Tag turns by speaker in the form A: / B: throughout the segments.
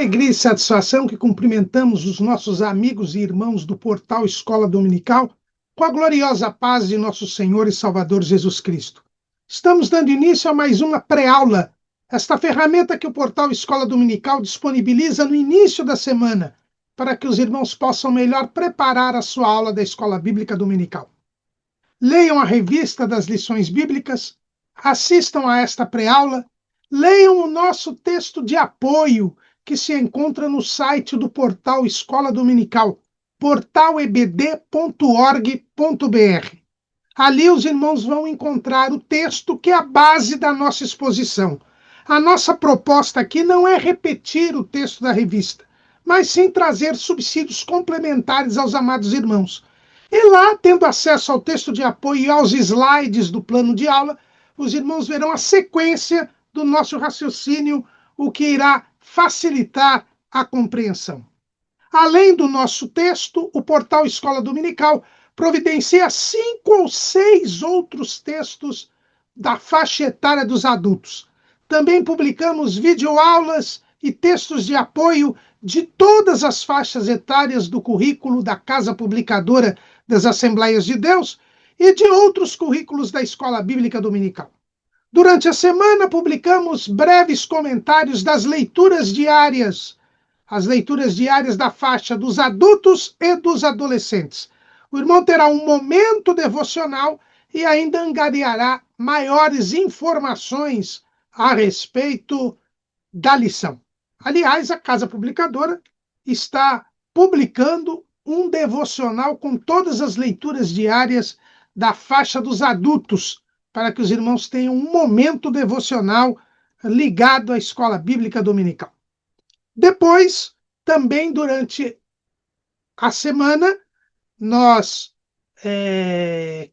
A: alegria e satisfação que cumprimentamos os nossos amigos e irmãos do portal Escola Dominical com a gloriosa paz de nosso Senhor e Salvador Jesus Cristo. Estamos dando início a mais uma pré-aula, esta ferramenta que o portal Escola Dominical disponibiliza no início da semana, para que os irmãos possam melhor preparar a sua aula da Escola Bíblica Dominical. Leiam a revista das lições bíblicas, assistam a esta pré-aula, leiam o nosso texto de apoio que se encontra no site do portal Escola Dominical, portalebd.org.br. Ali os irmãos vão encontrar o texto que é a base da nossa exposição. A nossa proposta aqui não é repetir o texto da revista, mas sim trazer subsídios complementares aos amados irmãos. E lá, tendo acesso ao texto de apoio e aos slides do plano de aula, os irmãos verão a sequência do nosso raciocínio, o que irá facilitar a compreensão. Além do nosso texto, o portal Escola Dominical providencia 5 ou 6 outros textos da faixa etária dos adultos. Também publicamos videoaulas e textos de apoio de todas as faixas etárias do currículo da Casa Publicadora das Assembleias de Deus e de outros currículos da Escola Bíblica Dominical. Durante a semana, publicamos breves comentários das leituras diárias, as leituras diárias da faixa dos adultos e dos adolescentes. O irmão terá um momento devocional e ainda angariará maiores informações a respeito da lição. Aliás, a Casa Publicadora está publicando um devocional com todas as leituras diárias da faixa dos adultos, para que os irmãos tenham um momento devocional ligado à Escola Bíblica Dominical. Depois, também durante a semana, nós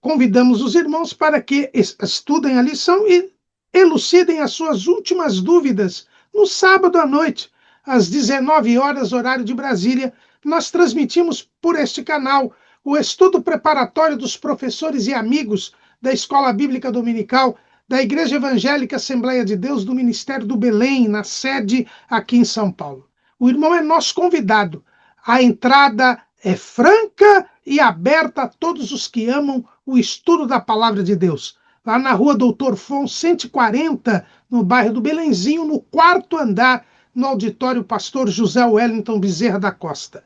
A: convidamos os irmãos para que estudem a lição e elucidem as suas últimas dúvidas no sábado à noite, às 19 horas, horário de Brasília. Nós transmitimos por este canal o estudo preparatório dos professores e amigos da Escola Bíblica Dominical da Igreja Evangélica Assembleia de Deus do Ministério do Belém, na sede aqui em São Paulo. O irmão é nosso convidado. A entrada é franca e aberta a todos os que amam o estudo da Palavra de Deus. Lá na rua Doutor Fon, 140, no bairro do Belenzinho, no 4º andar, no auditório Pastor José Wellington Bezerra da Costa.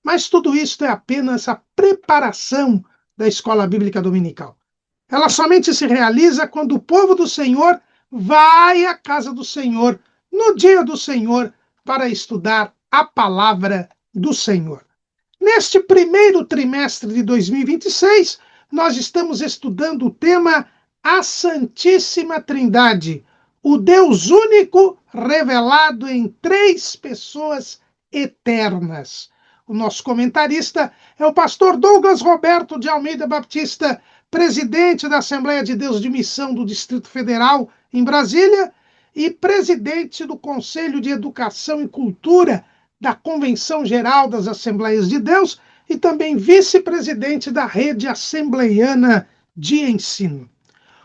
A: Mas tudo isso é apenas a preparação da Escola Bíblica Dominical. Ela somente se realiza quando o povo do Senhor vai à casa do Senhor, no dia do Senhor, para estudar a palavra do Senhor. Neste primeiro trimestre de 2026, nós estamos estudando o tema A Santíssima Trindade, o Deus único revelado em 3 pessoas eternas. O nosso comentarista é o pastor Douglas Roberto de Almeida Baptista, presidente da Assembleia de Deus de Missão do Distrito Federal, em Brasília, e presidente do Conselho de Educação e Cultura da Convenção Geral das Assembleias de Deus e também vice-presidente da Rede Assembleiana de Ensino.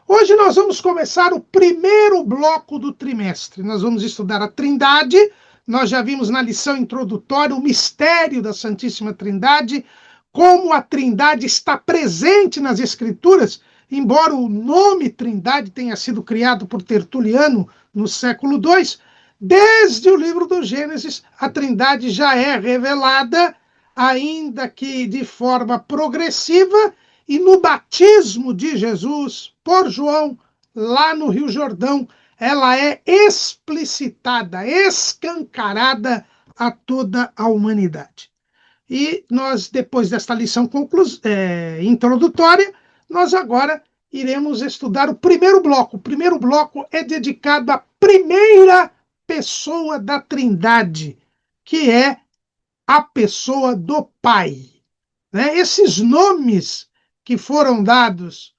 A: Hoje nós vamos começar o primeiro bloco do trimestre. Nós vamos estudar a Trindade. Nós já vimos na lição introdutória o mistério da Santíssima Trindade, como a Trindade está presente nas Escrituras, embora o nome Trindade tenha sido criado por Tertuliano no século II, desde o livro do Gênesis, a Trindade já é revelada, ainda que de forma progressiva, e no batismo de Jesus por João, lá no Rio Jordão, ela é explicitada, escancarada a toda a humanidade. E nós, depois desta lição introdutória, nós agora iremos estudar o primeiro bloco. O primeiro bloco é dedicado à primeira pessoa da Trindade, que é a pessoa do Pai. Esses nomes que foram dados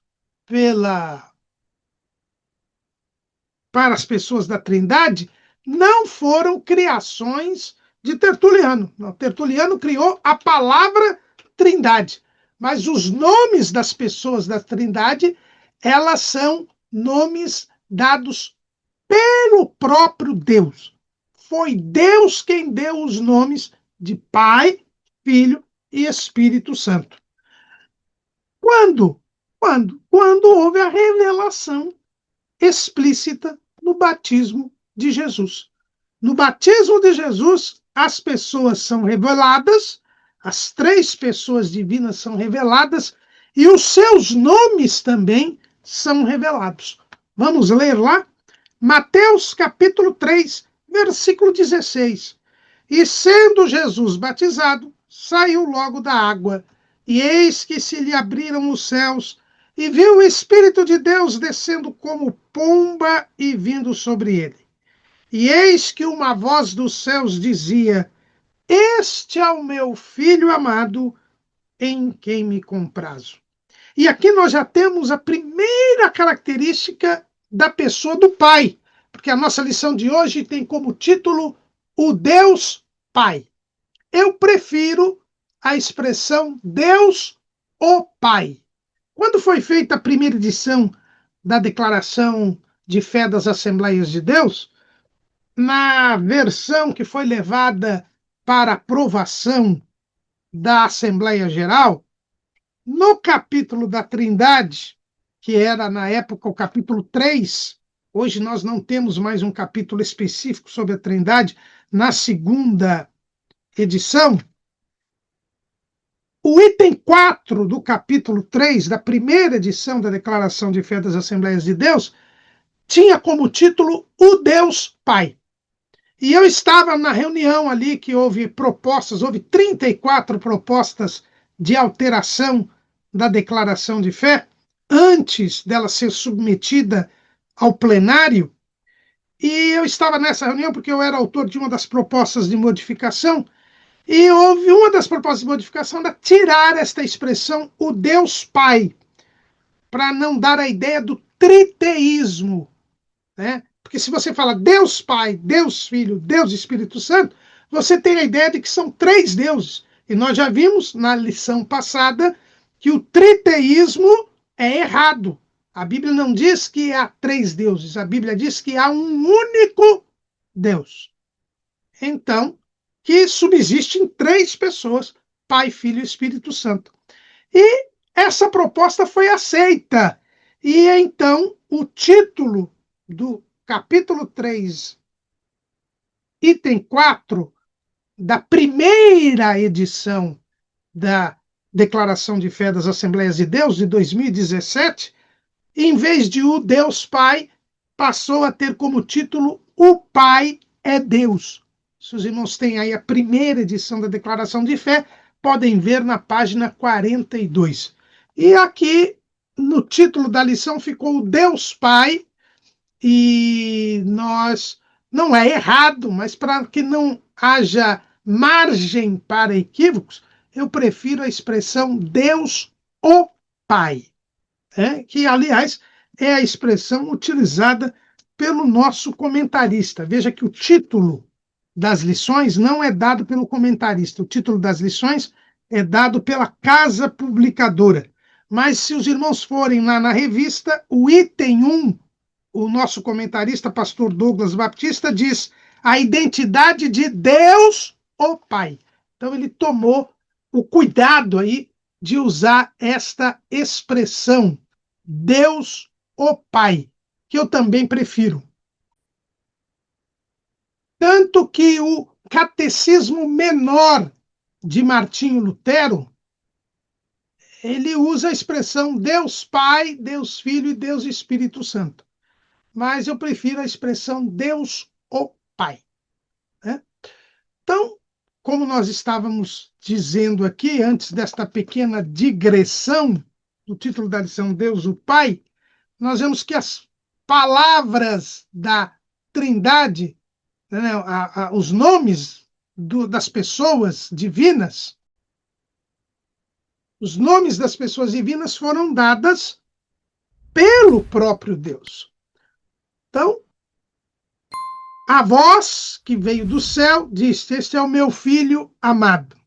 A: para as pessoas da Trindade não foram criações de Tertuliano. Não, Tertuliano criou a palavra Trindade, mas os nomes das pessoas da Trindade, elas são nomes dados pelo próprio Deus. foi Deus quem deu os nomes de Pai, Filho e Espírito Santo. Quando? Quando houve a revelação explícita no batismo de Jesus. No batismo de Jesus, as pessoas são reveladas, as três pessoas divinas são reveladas e os seus nomes também são revelados. Vamos ler lá? Mateus capítulo 3, versículo 16. E sendo Jesus batizado, saiu logo da água, e eis que se lhe abriram os céus, e viu o Espírito de Deus descendo como pomba e vindo sobre ele. E eis que uma voz dos céus dizia: Este é o meu Filho amado, em quem me comprazo. E aqui nós já temos a primeira característica da pessoa do Pai, porque a nossa lição de hoje tem como título o Deus Pai. Eu prefiro a expressão Deus o Pai. Quando foi feita a primeira edição da Declaração de Fé das Assembleias de Deus, na versão que foi levada para aprovação da Assembleia Geral, no capítulo da Trindade, que era na época o capítulo 3, hoje nós não temos mais um capítulo específico sobre a Trindade, na segunda edição, o item 4 do capítulo 3 da primeira edição da Declaração de Fé das Assembleias de Deus tinha como título o Deus Pai. E eu estava na reunião ali que houve 34 propostas de alteração da declaração de fé, antes dela ser submetida ao plenário, e eu estava nessa reunião porque eu era autor de uma das propostas de modificação, e houve uma das propostas de modificação era tirar esta expressão, o Deus Pai, para não dar a ideia do triteísmo, né? Porque se você fala Deus Pai, Deus Filho, Deus Espírito Santo, você tem a ideia de que são três deuses. E nós já vimos na lição passada que o triteísmo é errado. A Bíblia não diz que há três deuses, a Bíblia diz que há um único Deus. Então, que subsiste em três pessoas, Pai, Filho e Espírito Santo. E essa proposta foi aceita. E então o título do capítulo 3, item 4, da primeira edição da Declaração de Fé das Assembleias de Deus, de 2017, em vez de o Deus Pai, passou a ter como título O Pai é Deus. Se os irmãos têm aí a primeira edição da Declaração de Fé, podem ver na página 42. E aqui, no título da lição, ficou o Deus Pai, e nós, não é errado, mas para que não haja margem para equívocos, eu prefiro a expressão Deus o Pai, que, aliás, é a expressão utilizada pelo nosso comentarista. Veja que o título das lições não é dado pelo comentarista, o título das lições é dado pela casa publicadora. Mas se os irmãos forem lá na revista, o item 1, o nosso comentarista, pastor Douglas Baptista, diz a identidade de Deus, o Pai. Então ele tomou o cuidado aí de usar esta expressão, Deus, o Pai, que eu também prefiro. Tanto que o Catecismo Menor de Martinho Lutero, ele usa a expressão Deus Pai, Deus Filho e Deus Espírito Santo. Mas eu prefiro a expressão Deus o Pai. Então, como nós estávamos dizendo aqui, antes desta pequena digressão do título da lição Deus o Pai, nós vemos que as palavras da Trindade, né, os nomes das pessoas divinas, os nomes das pessoas divinas foram dadas pelo próprio Deus. Então, a voz que veio do céu disse: Este é o meu filho amado.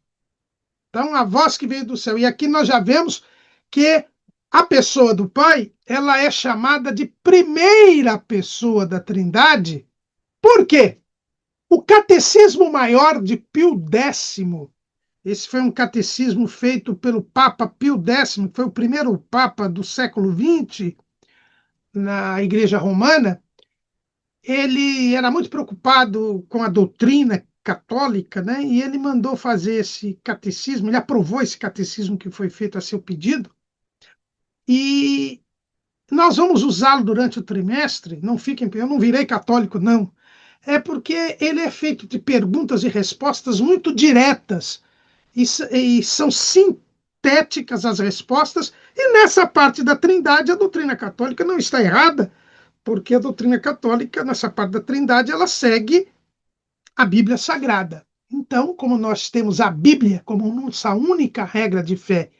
A: Então, a voz que veio do céu. E aqui nós já vemos que a pessoa do Pai, ela é chamada de primeira pessoa da Trindade. Por quê? O Catecismo Maior de Pio X, esse foi um catecismo feito pelo Papa Pio X, que foi o primeiro Papa do século XX na Igreja Romana. Ele era muito preocupado com a doutrina católica, né? E ele mandou fazer esse catecismo, ele aprovou esse catecismo que foi feito a seu pedido, e nós vamos usá-lo durante o trimestre. Não fiquem, eu não virei católico, não. É porque ele é feito de perguntas e respostas muito diretas, e são sintéticas as respostas, e nessa parte da Trindade a doutrina católica não está errada, porque a doutrina católica, nessa parte da Trindade, ela segue a Bíblia Sagrada. Então, como nós temos a Bíblia como nossa única regra de fé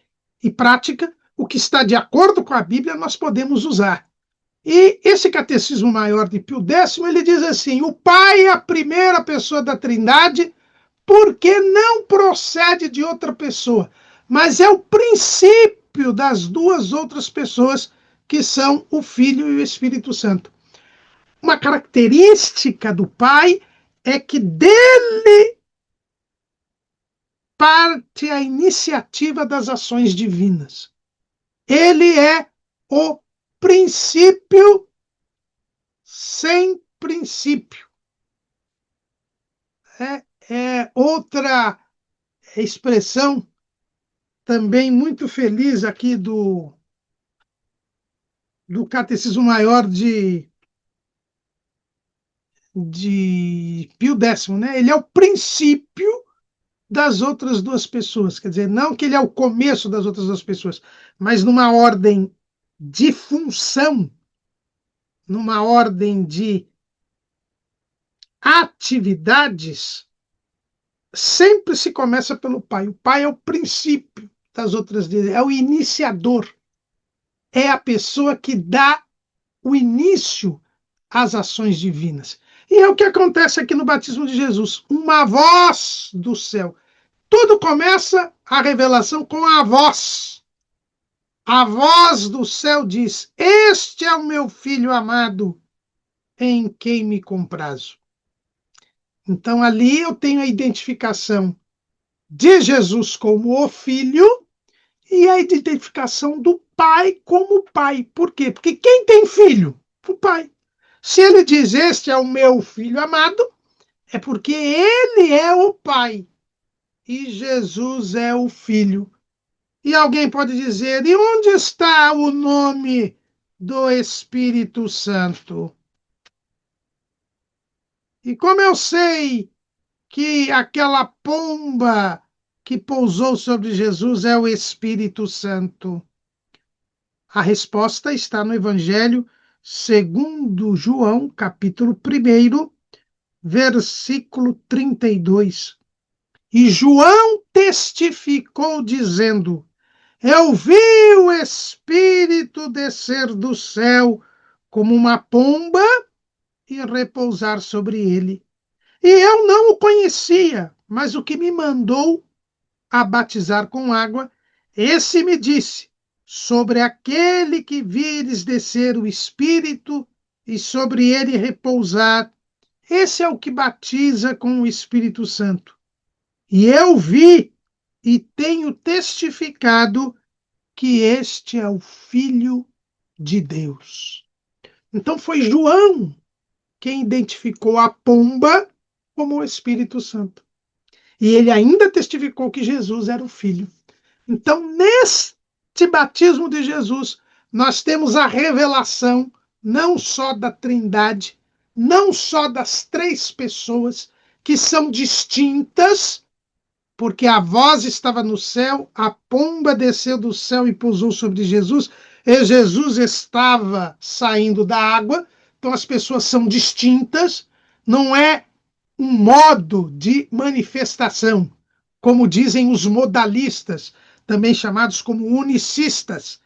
A: e prática, o que está de acordo com a Bíblia nós podemos usar. E esse Catecismo Maior de Pio X, ele diz assim: o Pai é a primeira pessoa da Trindade porque não procede de outra pessoa, mas é o princípio das duas outras pessoas, que são o Filho e o Espírito Santo. Uma característica do Pai é que dele parte a iniciativa das ações divinas. Ele é o princípio sem princípio. É outra expressão também muito feliz aqui do Catecismo Maior de Pio X, né? Ele é o princípio das outras duas pessoas. Quer dizer, não que ele é o começo das outras duas pessoas, mas numa ordem de função, numa ordem de atividades, sempre se começa pelo Pai. O Pai é o princípio das outras, é o iniciador, é a pessoa que dá o início às ações divinas. E é o que acontece aqui no batismo de Jesus. Uma voz do céu. Tudo começa a revelação com a voz. A voz do céu diz: este é o meu filho amado, em quem me comprazo. Então ali eu tenho a identificação de Jesus como o Filho e a identificação do Pai como Pai. Por quê? Porque quem tem filho? O Pai. Se ele diz: este é o meu filho amado, é porque ele é o Pai e Jesus é o Filho. E alguém pode dizer: e onde está o nome do Espírito Santo? E como eu sei que aquela pomba que pousou sobre Jesus é o Espírito Santo? A resposta está no Evangelho segundo João, capítulo 1, versículo 32. E João testificou dizendo: eu vi o Espírito descer do céu como uma pomba e repousar sobre ele. E eu não o conhecia, mas o que me mandou a batizar com água, esse me disse: sobre aquele que vires descer o Espírito e sobre ele repousar, esse é o que batiza com o Espírito Santo. E eu vi e tenho testificado que este é o Filho de Deus. Então foi João quem identificou a pomba como o Espírito Santo. E ele ainda testificou que Jesus era o Filho. Então, neste batismo de Jesus, nós temos a revelação não só da Trindade, não só das três pessoas que são distintas, porque a voz estava no céu, a pomba desceu do céu e pousou sobre Jesus, e Jesus estava saindo da água. Então as pessoas são distintas, não é um modo de manifestação, como dizem os modalistas, também chamados como unicistas,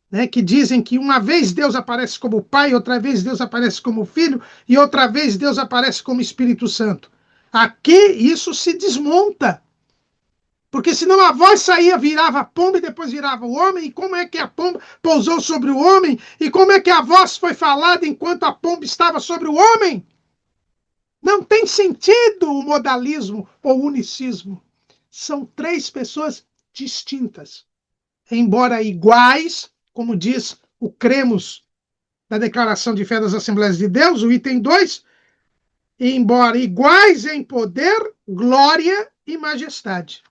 A: né, que dizem que uma vez Deus aparece como Pai, outra vez Deus aparece como Filho, e outra vez Deus aparece como Espírito Santo. Aqui isso se desmonta, porque senão a voz saía, virava a pomba e depois virava o homem. E como é que a pomba pousou sobre o homem? E como é que a voz foi falada enquanto a pomba estava sobre o homem? Não tem sentido o modalismo ou unicismo. São três pessoas distintas, embora iguais, como diz o cremos da Declaração de Fé das Assembleias de Deus, o item 2, embora iguais em poder, glória e majestade.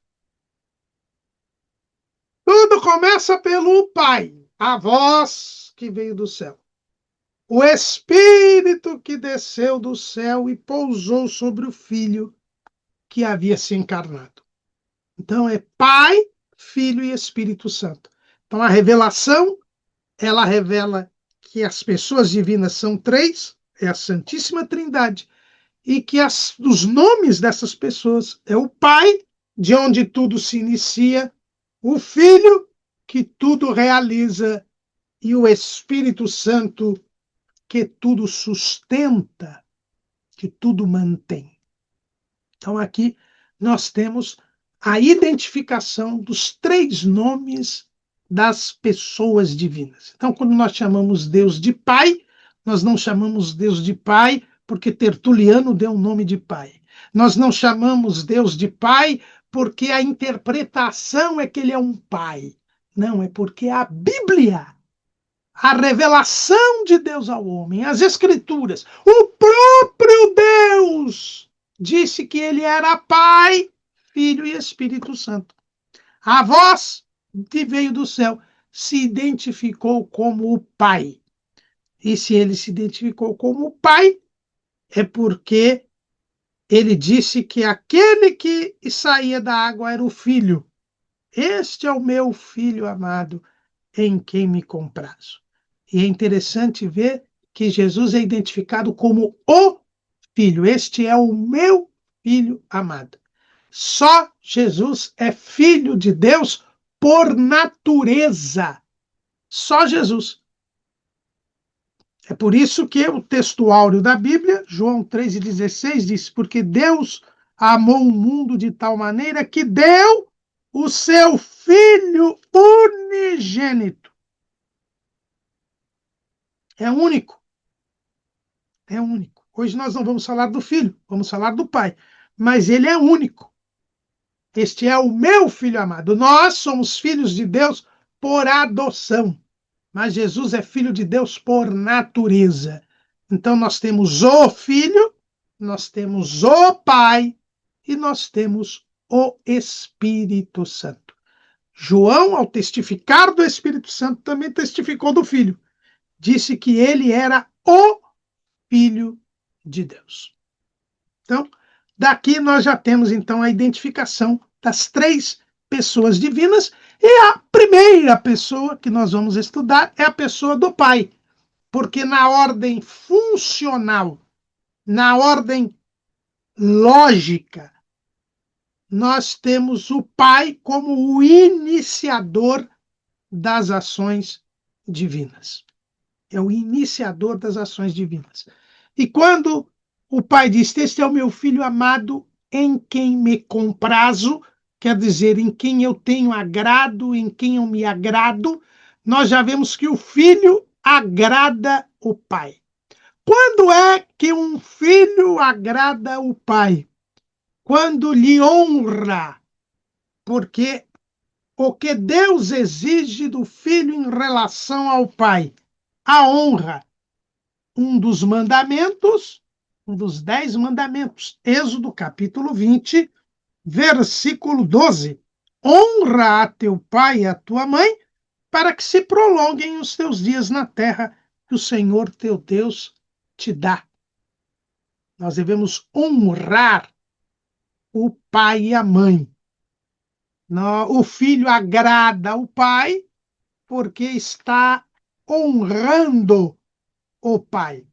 A: Tudo começa pelo Pai, a voz que veio do céu. O Espírito que desceu do céu e pousou sobre o Filho que havia se encarnado. Então é Pai, Filho e Espírito Santo. Então a revelação, ela revela que as pessoas divinas são três, é a Santíssima Trindade, e que os nomes dessas pessoas é o Pai, de onde tudo se inicia, o Filho, que tudo realiza, e o Espírito Santo, que tudo sustenta, que tudo mantém. Então aqui nós temos a identificação dos três nomes das pessoas divinas. Então, quando nós chamamos Deus de Pai, nós não chamamos Deus de Pai porque Tertuliano deu o nome de Pai. Nós não chamamos Deus de Pai porque a interpretação é que ele é um pai. Não, é porque a Bíblia, a revelação de Deus ao homem, as Escrituras, o próprio Deus disse que ele era Pai, Filho e Espírito Santo. A voz que veio do céu se identificou como o Pai. E se ele se identificou como o Pai, é porque ele disse que aquele que saía da água era o Filho. Este é o meu Filho amado, em quem me comprazo. E é interessante ver que Jesus é identificado como o Filho. Este é o meu Filho amado. Só Jesus é Filho de Deus por natureza. Só Jesus. É por isso que o texto áureo da Bíblia, João 3,16, diz: porque Deus amou o mundo de tal maneira que deu o seu Filho unigênito. É único. É único. Hoje nós não vamos falar do Filho, vamos falar do Pai. Mas ele é único. Este é o meu Filho amado. Nós somos filhos de Deus por adoção. Mas Jesus é Filho de Deus por natureza. Então nós temos o Filho, nós temos o Pai e nós temos o Espírito Santo. João, ao testificar do Espírito Santo, também testificou do Filho. Disse que ele era o Filho de Deus. Então, daqui nós já temos então a identificação das três pessoas divinas, e a primeira pessoa que nós vamos estudar é a pessoa do Pai, porque na ordem funcional, na ordem lógica, nós temos o Pai como o iniciador das ações divinas. É o iniciador das ações divinas. E quando o Pai diz: este é o meu Filho amado, em quem me comprazo, quer dizer, em quem eu tenho agrado, em quem eu me agrado, nós já vemos que o Filho agrada o Pai. Quando é que um filho agrada o Pai? Quando lhe honra, porque o que Deus exige do filho em relação ao Pai? A honra. Um dos mandamentos, um dos 10 mandamentos, Êxodo capítulo 20, versículo 12. Honra a teu pai e a tua mãe, para que se prolonguem os teus dias na terra que o Senhor teu Deus te dá. Nós devemos honrar o pai e a mãe. O filho agrada o pai porque está honrando o pai.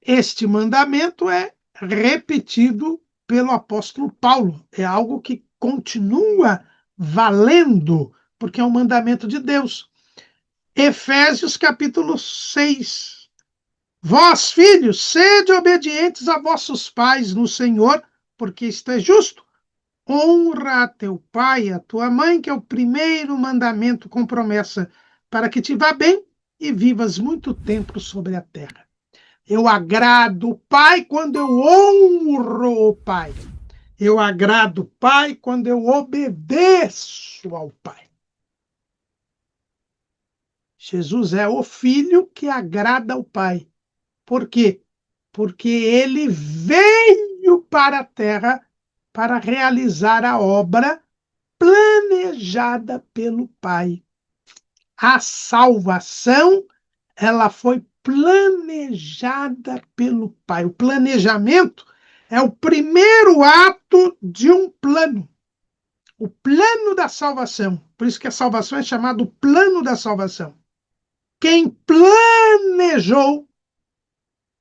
A: Este mandamento é repetido pelo apóstolo Paulo. É algo que continua valendo, porque é um mandamento de Deus. Efésios capítulo 6. Vós, filhos, sede obedientes a vossos pais no Senhor, porque isto é justo. Honra a teu pai e a tua mãe, que é o primeiro mandamento com promessa, para que te vá bem e vivas muito tempo sobre a terra. Eu agrado o Pai quando eu honro o Pai. Eu agrado o Pai quando eu obedeço ao Pai. Jesus é o Filho que agrada ao Pai. Por quê? Porque ele veio para a terra para realizar a obra planejada pelo Pai. A salvação, ela foi planejada pelo Pai. O planejamento é o primeiro ato de um plano. O plano da salvação. Por isso que a salvação é chamada o plano da salvação. Quem planejou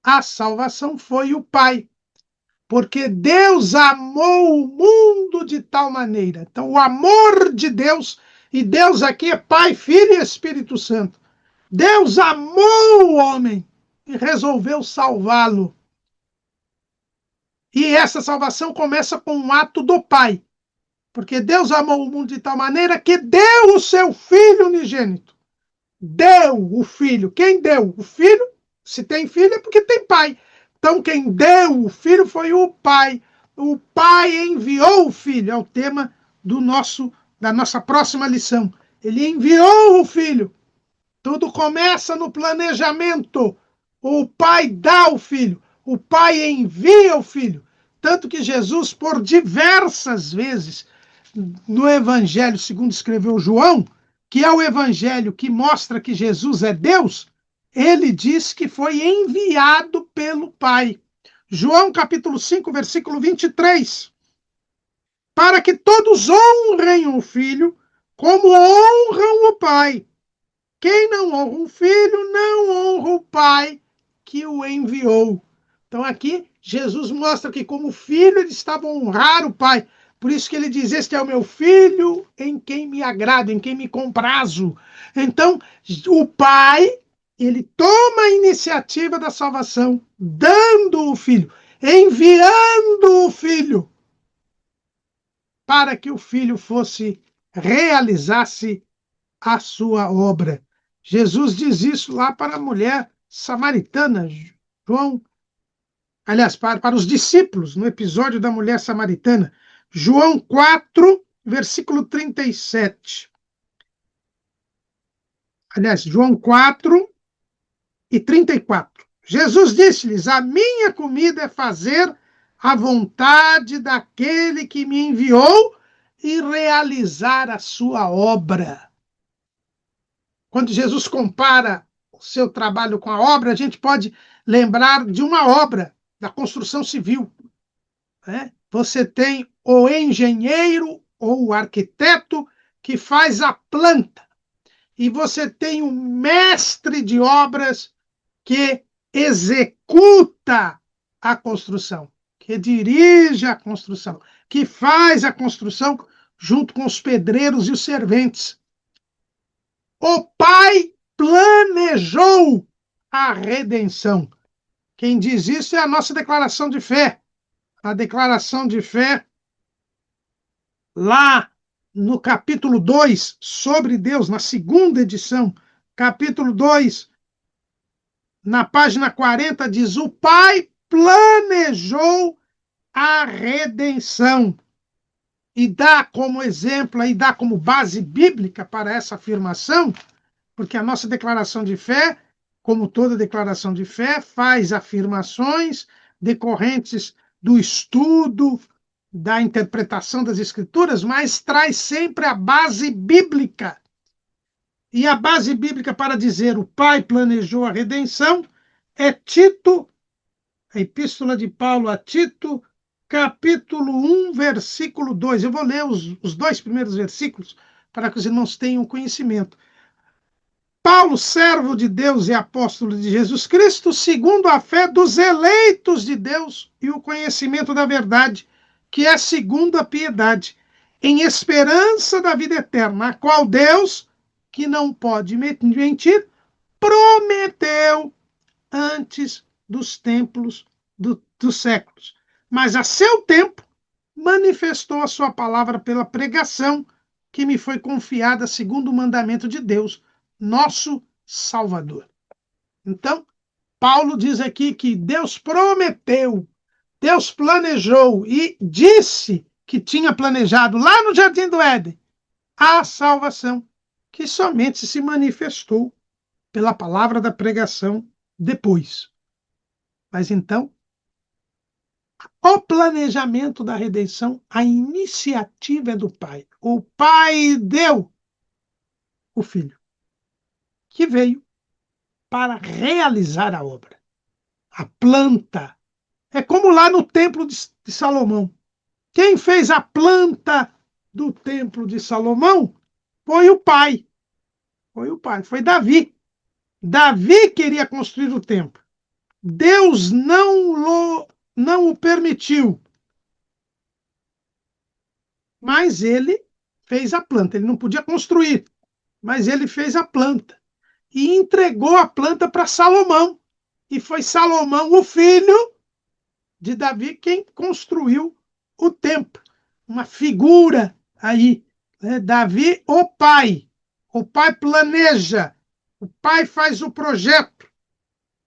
A: a salvação foi o Pai. Porque Deus amou o mundo de tal maneira. Então, o amor de Deus, e Deus aqui é Pai, Filho e Espírito Santo. Deus amou o homem e resolveu salvá-lo. E essa salvação começa com um ato do Pai. Porque Deus amou o mundo de tal maneira que deu o seu Filho unigênito. Deu o Filho. Quem deu? O Filho. Se tem filho é porque tem pai. Então, quem deu o Filho foi o Pai. O Pai enviou o Filho. É o tema da nossa próxima lição. Ele enviou o Filho. Tudo começa no planejamento. O Pai dá o Filho. O Pai envia o Filho. Tanto que Jesus, por diversas vezes, no Evangelho, segundo escreveu João, que é o Evangelho que mostra que Jesus é Deus, ele diz que foi enviado pelo Pai. João capítulo 5, versículo 23. Para que todos honrem o Filho como honram o Pai. Quem não honra o Filho, não honra o Pai que o enviou. Então aqui, Jesus mostra que como filho, ele estava a honrar o Pai. Por isso que ele diz, este é o meu filho em quem me agrado, em quem me comprazo. Então, o Pai, ele toma a iniciativa da salvação, dando o Filho, enviando o Filho, para que o Filho realizasse a sua obra. Jesus diz isso lá para a mulher samaritana, João, aliás, para os discípulos, no episódio da mulher samaritana, João 4, versículo 37. Aliás, João 4 e 34. Jesus disse-lhes: a minha comida é fazer a vontade daquele que me enviou e realizar a sua obra. Quando Jesus compara o seu trabalho com a obra, a gente pode lembrar de uma obra da construção civil. Né? Você tem o engenheiro ou o arquiteto que faz a planta, e você tem o mestre de obras que executa a construção, que dirige a construção, que faz a construção junto com os pedreiros e os serventes. O Pai planejou a redenção. Quem diz isso é a nossa declaração de fé. A declaração de fé, lá no capítulo 2, sobre Deus, na segunda edição, capítulo 2, na página 40, diz: o Pai planejou a redenção. E dá como exemplo, e dá como base bíblica para essa afirmação, porque a nossa declaração de fé, como toda declaração de fé, faz afirmações decorrentes do estudo, da interpretação das Escrituras, mas traz sempre a base bíblica. E a base bíblica para dizer o Pai planejou a redenção é Tito, a Epístola de Paulo a Tito, capítulo 1, versículo 2. Eu vou ler os dois primeiros versículos para que os irmãos tenham conhecimento. Paulo, servo de Deus e apóstolo de Jesus Cristo, segundo a fé dos eleitos de Deus e o conhecimento da verdade, que é segundo a piedade, em esperança da vida eterna, a qual Deus, que não pode mentir, prometeu antes dos tempos dos séculos. Mas a seu tempo manifestou a sua palavra pela pregação que me foi confiada segundo o mandamento de Deus, nosso Salvador. Então, Paulo diz aqui que Deus prometeu, Deus planejou e disse que tinha planejado lá no Jardim do Éden a salvação, que somente se manifestou pela palavra da pregação depois. Mas então, o planejamento da redenção, a iniciativa é do Pai. O Pai deu o Filho, que veio para realizar a obra. A planta. É como lá no Templo de Salomão. Quem fez a planta do Templo de Salomão foi o Pai. Foi o Pai, foi Davi. Davi queria construir o templo. Deus não o permitiu. Mas ele fez a planta. Ele não podia construir, mas ele fez a planta. E entregou a planta para Salomão. E foi Salomão, o filho de Davi, quem construiu o templo. Uma figura aí. Né? Davi, o pai. O pai planeja. O pai faz o projeto.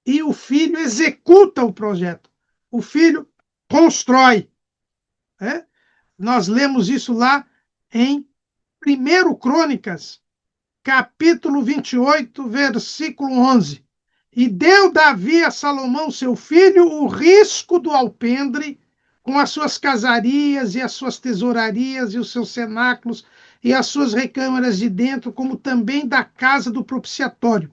A: E o filho executa o projeto. O filho constrói. Né? Nós lemos isso lá em 1 Crônicas, capítulo 28, versículo 11. E deu Davi a Salomão, seu filho, o risco do alpendre, com as suas casarias e as suas tesourarias e os seus cenáculos e as suas recâmaras de dentro, como também da casa do propiciatório.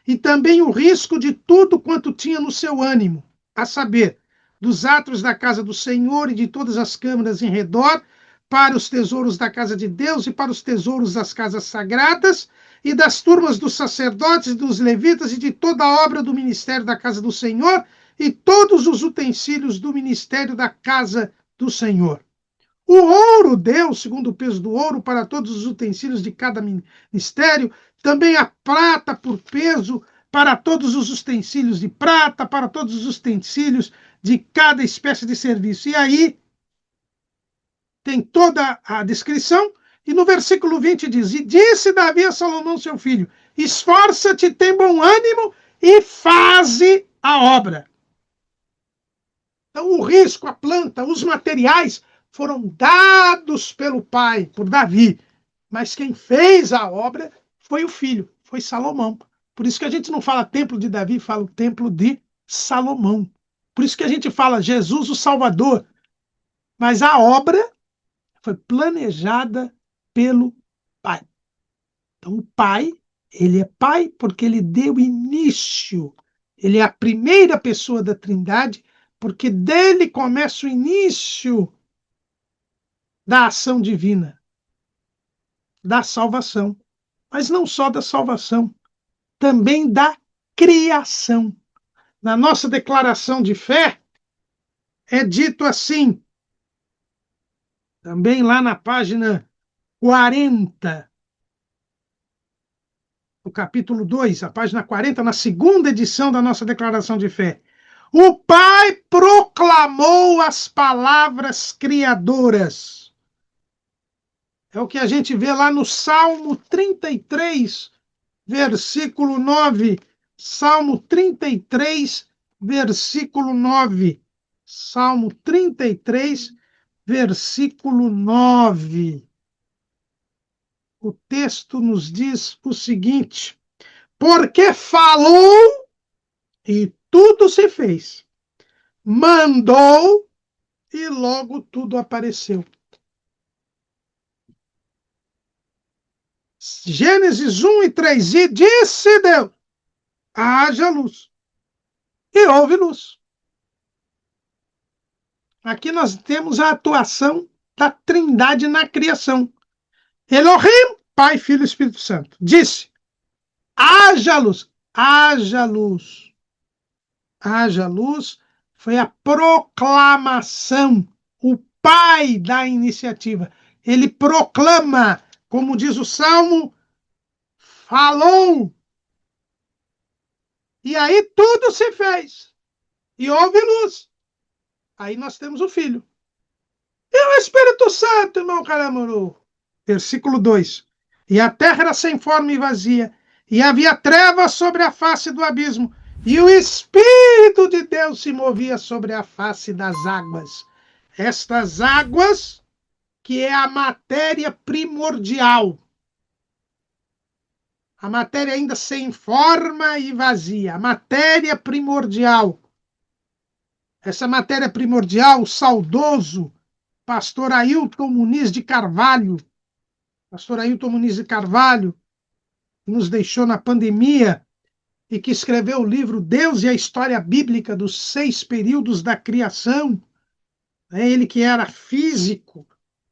A: E também o risco de tudo quanto tinha no seu ânimo, a saber, dos átrios da casa do Senhor e de todas as câmaras em redor, para os tesouros da casa de Deus e para os tesouros das casas sagradas, e das turmas dos sacerdotes, dos levitas e de toda a obra do ministério da casa do Senhor, e todos os utensílios do ministério da casa do Senhor. O ouro deu, segundo o peso do ouro, para todos os utensílios de cada ministério, também a prata por peso, para todos os utensílios de prata, para todos os utensílios de cada espécie de serviço. E aí tem toda a descrição, e no versículo 20 diz: E disse Davi a Salomão, seu filho, esforça-te, tem bom ânimo e faze a obra. Então o risco, a planta, os materiais foram dados pelo pai, por Davi, mas quem fez a obra foi o filho, foi Salomão. Por isso que a gente não fala templo de Davi, fala o templo de Salomão. Por isso que a gente fala Jesus o Salvador. Mas a obra foi planejada pelo Pai. Então o Pai, ele é Pai porque ele deu início. Ele é a primeira pessoa da Trindade, porque dele começa o início da ação divina, da salvação. Mas não só da salvação, também da criação. Na nossa declaração de fé, é dito assim, também lá na página 40, no capítulo 2, a página 40, na segunda edição da nossa declaração de fé. O Pai proclamou as palavras criadoras. É o que a gente vê lá no Salmo 33, versículo 9. Salmo 33, versículo 9. Salmo 33, versículo 9. O texto nos diz o seguinte: porque falou e tudo se fez, mandou e logo tudo apareceu. Gênesis 1 e 3, e disse Deus, haja luz, e houve luz. Aqui nós temos a atuação da Trindade na criação. Elohim, Pai, Filho e Espírito Santo, disse, haja luz, haja luz. Haja luz foi a proclamação, o pai da iniciativa. Ele proclama, como diz o Salmo, falou. E aí tudo se fez. E houve luz. Aí nós temos o Filho. E o Espírito Santo, irmão Caramuru. Versículo 2. E a terra era sem forma e vazia, e havia trevas sobre a face do abismo, E o Espírito de Deus se movia sobre a face das águas. Estas águas, que é a matéria primordial, a matéria ainda sem forma e vazia, a matéria primordial. Essa matéria primordial, o saudoso pastor Ailton Muniz de Carvalho, pastor Ailton Muniz de Carvalho, que nos deixou na pandemia e que escreveu o livro Deus e a História Bíblica dos 6 Períodos da Criação. Ele que era físico,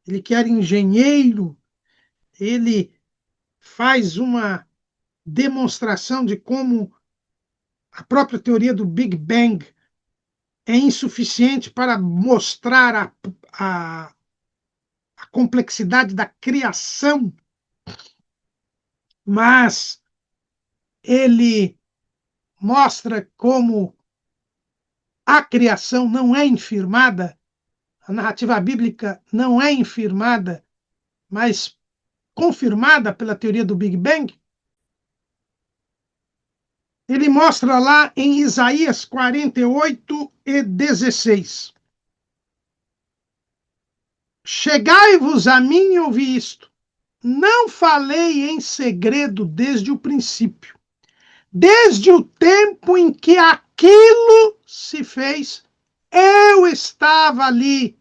A: ele que era engenheiro, ele faz uma demonstração de como a própria teoria do Big Bang é insuficiente para mostrar a complexidade da criação, mas ele mostra como a criação não é infirmada, a narrativa bíblica não é infirmada, mas confirmada pela teoria do Big Bang. Ele mostra lá em Isaías 48:16. Chegai-vos a mim e ouvi isto. Não falei em segredo desde o princípio, desde o tempo em que aquilo se fez, eu estava ali.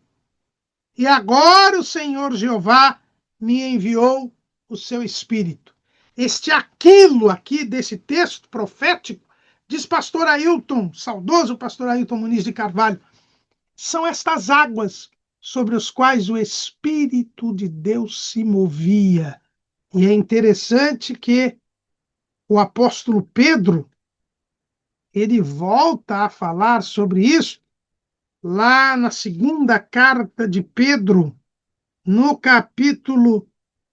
A: E agora o Senhor Jeová me enviou o seu Espírito. Este aquilo aqui desse texto profético, diz pastor Ailton, saudoso pastor Ailton Muniz de Carvalho, são estas águas sobre as quais o Espírito de Deus se movia. E é interessante que o apóstolo Pedro, ele volta a falar sobre isso lá na segunda carta de Pedro, no capítulo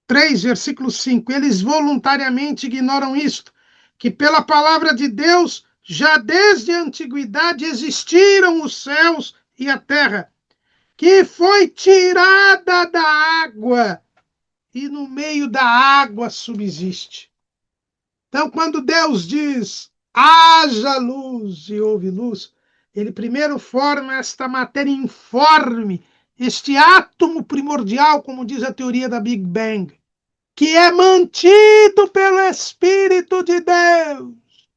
A: 3, versículo 5. Eles voluntariamente ignoram isto, que pela palavra de Deus, já desde a antiguidade existiram os céus e a terra, que foi tirada da água e no meio da água subsiste. Então, quando Deus diz, haja luz e houve luz, ele primeiro forma esta matéria informe, este átomo primordial, como diz a teoria da Big Bang, que é mantido pelo Espírito de Deus.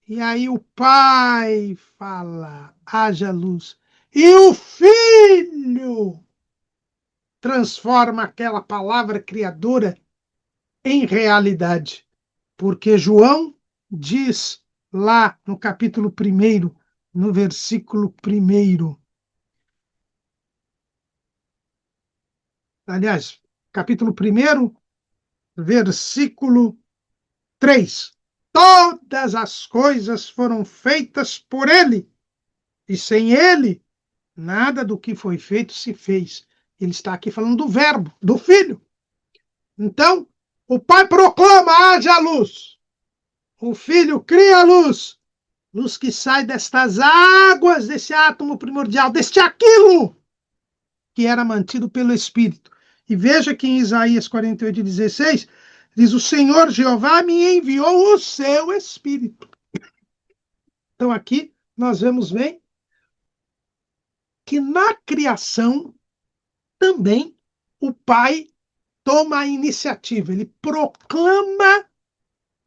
A: E aí o Pai fala, haja luz. E o Filho transforma aquela palavra criadora em realidade. Porque João diz lá no capítulo 1, no versículo 1, aliás, capítulo 1, versículo 3. Todas as coisas foram feitas por ele, e sem ele, nada do que foi feito se fez. Ele está aqui falando do verbo, do Filho. Então, o Pai proclama, haja luz. O Filho cria a luz. Luz que sai destas águas, desse átomo primordial, deste aquilo que era mantido pelo Espírito. E veja que em Isaías 48:16, diz, o Senhor Jeová me enviou o seu Espírito. Então aqui nós vemos bem que na criação também o Pai toma a iniciativa, ele proclama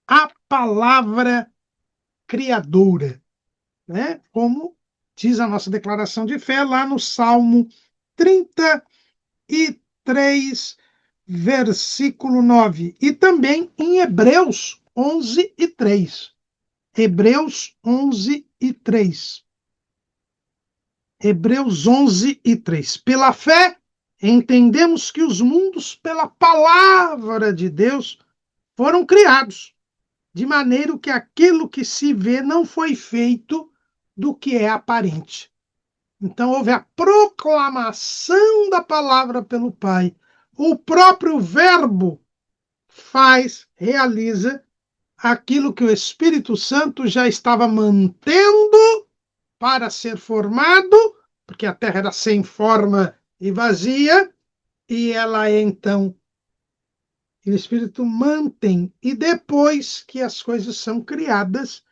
A: a palavra criadora, né? Como diz a nossa declaração de fé lá no Salmo 33, versículo 9, e também em Hebreus 11:3. Hebreus 11:3. Hebreus 11:3. Pela fé, entendemos que os mundos, pela palavra de Deus, foram criados, de maneira que aquilo que se vê não foi feito do que é aparente. Então, houve a proclamação da palavra pelo Pai. O próprio Verbo realiza aquilo que o Espírito Santo já estava mantendo para ser formado, porque a terra era sem forma e vazia, e ela é então, o Espírito mantém, e depois que as coisas são criadas,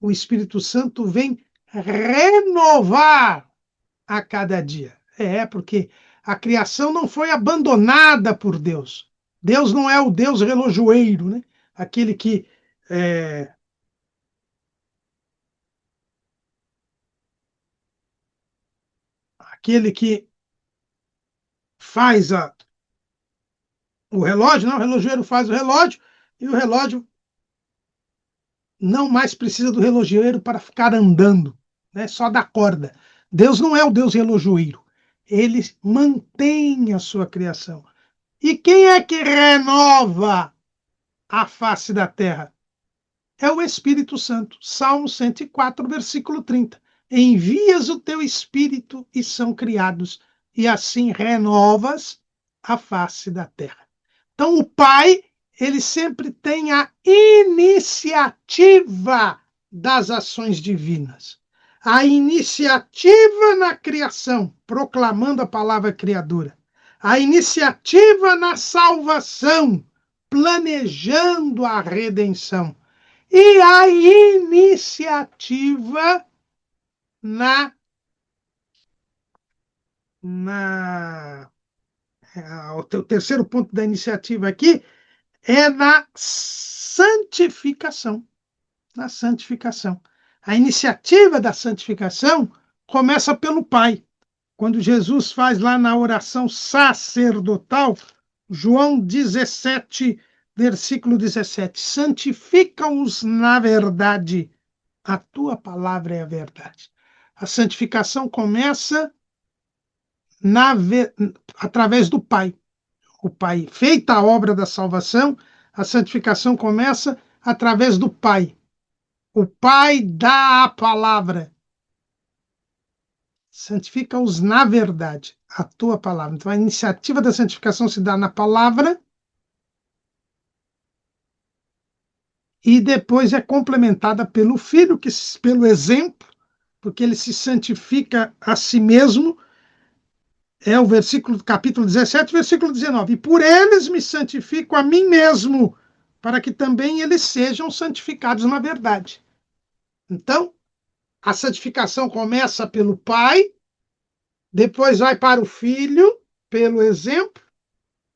A: o Espírito Santo vem renovar a cada dia. Porque a criação não foi abandonada por Deus. Deus não é o Deus relojoeiro, né? Aquele que faz o relógio, não, o relojoeiro faz o relógio e o relógio não mais precisa do relojoeiro para ficar andando, né? Só da corda. Deus não é o Deus relojoeiro. Ele mantém a sua criação. E quem é que renova a face da terra? É o Espírito Santo. Salmo 104, versículo 30. Envias o teu Espírito e são criados, e assim renovas a face da terra. Então, o Pai, ele sempre tem a iniciativa das ações divinas. A iniciativa na criação, proclamando a palavra criadora. A iniciativa na salvação, planejando a redenção. E a iniciativa o terceiro ponto da iniciativa aqui é na santificação. Na santificação. A iniciativa da santificação começa pelo Pai. Quando Jesus faz lá na oração sacerdotal, João 17, versículo 17, santifica-os na verdade, a tua palavra é a verdade. A santificação começa através do Pai. O Pai, feita a obra da salvação, a santificação começa através do Pai. O Pai dá a palavra. Santifica-os na verdade, a tua palavra. Então, a iniciativa da santificação se dá na palavra e depois é complementada pelo Filho, pelo exemplo, porque ele se santifica a si mesmo. É o capítulo 17, versículo 19. E por eles me santifico a mim mesmo, para que também eles sejam santificados na verdade. Então, a santificação começa pelo Pai, depois vai para o Filho, pelo exemplo,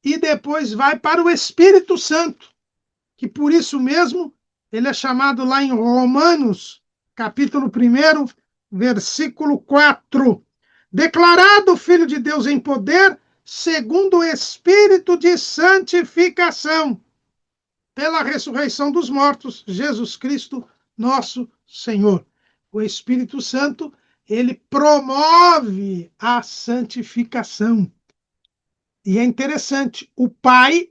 A: e depois vai para o Espírito Santo, que por isso mesmo ele é chamado lá em Romanos, capítulo 1, versículo 4. Declarado Filho de Deus em poder, segundo o Espírito de santificação, pela ressurreição dos mortos, Jesus Cristo, nosso Senhor. O Espírito Santo, ele promove a santificação. E é interessante, o Pai,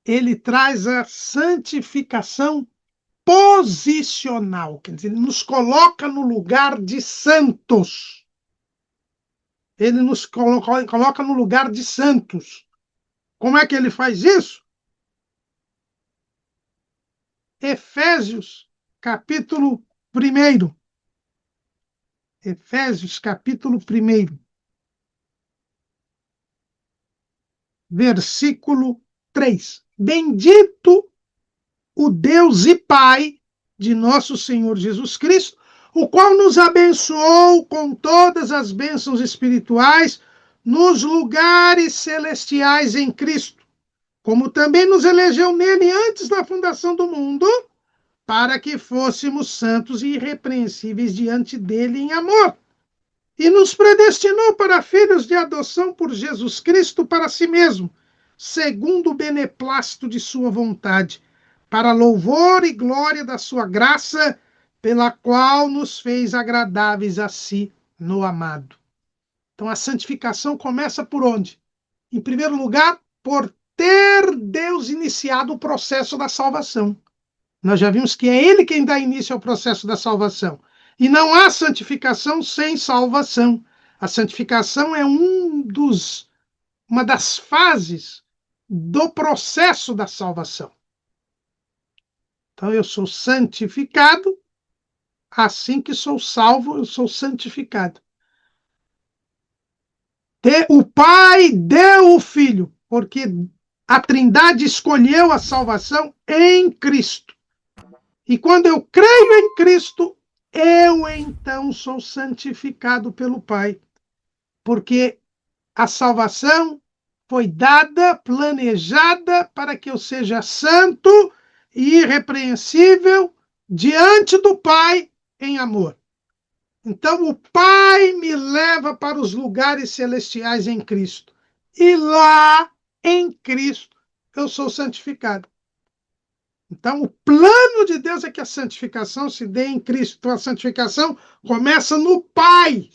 A: ele traz a santificação posicional, quer dizer, ele nos coloca no lugar de santos. Ele nos coloca no lugar de santos. Como é que ele faz isso? Efésios, capítulo 1. Efésios, capítulo 1. Versículo 3. Bendito o Deus e Pai de nosso Senhor Jesus Cristo, o qual nos abençoou com todas as bênçãos espirituais nos lugares celestiais em Cristo, como também nos elegeu nele antes da fundação do mundo, para que fôssemos santos e irrepreensíveis diante dele em amor. E nos predestinou para filhos de adoção por Jesus Cristo para si mesmo, segundo o beneplácito de sua vontade, para louvor e glória da sua graça, pela qual nos fez agradáveis a si no amado. Então a santificação começa por onde? Em primeiro lugar, por ter Deus iniciado o processo da salvação. Nós já vimos que é ele quem dá início ao processo da salvação. E não há santificação sem salvação. A santificação é uma das fases do processo da salvação. Então, eu sou santificado, assim que sou salvo, eu sou santificado. O Pai deu o Filho, porque a Trindade escolheu a salvação em Cristo. E quando eu creio em Cristo, eu então sou santificado pelo Pai, porque a salvação foi dada, planejada para que eu seja santo e irrepreensível diante do Pai em amor. Então o Pai me leva para os lugares celestiais em Cristo. E lá em Cristo eu sou santificado. Então, o plano de Deus é que a santificação se dê em Cristo. Então, a santificação começa no Pai,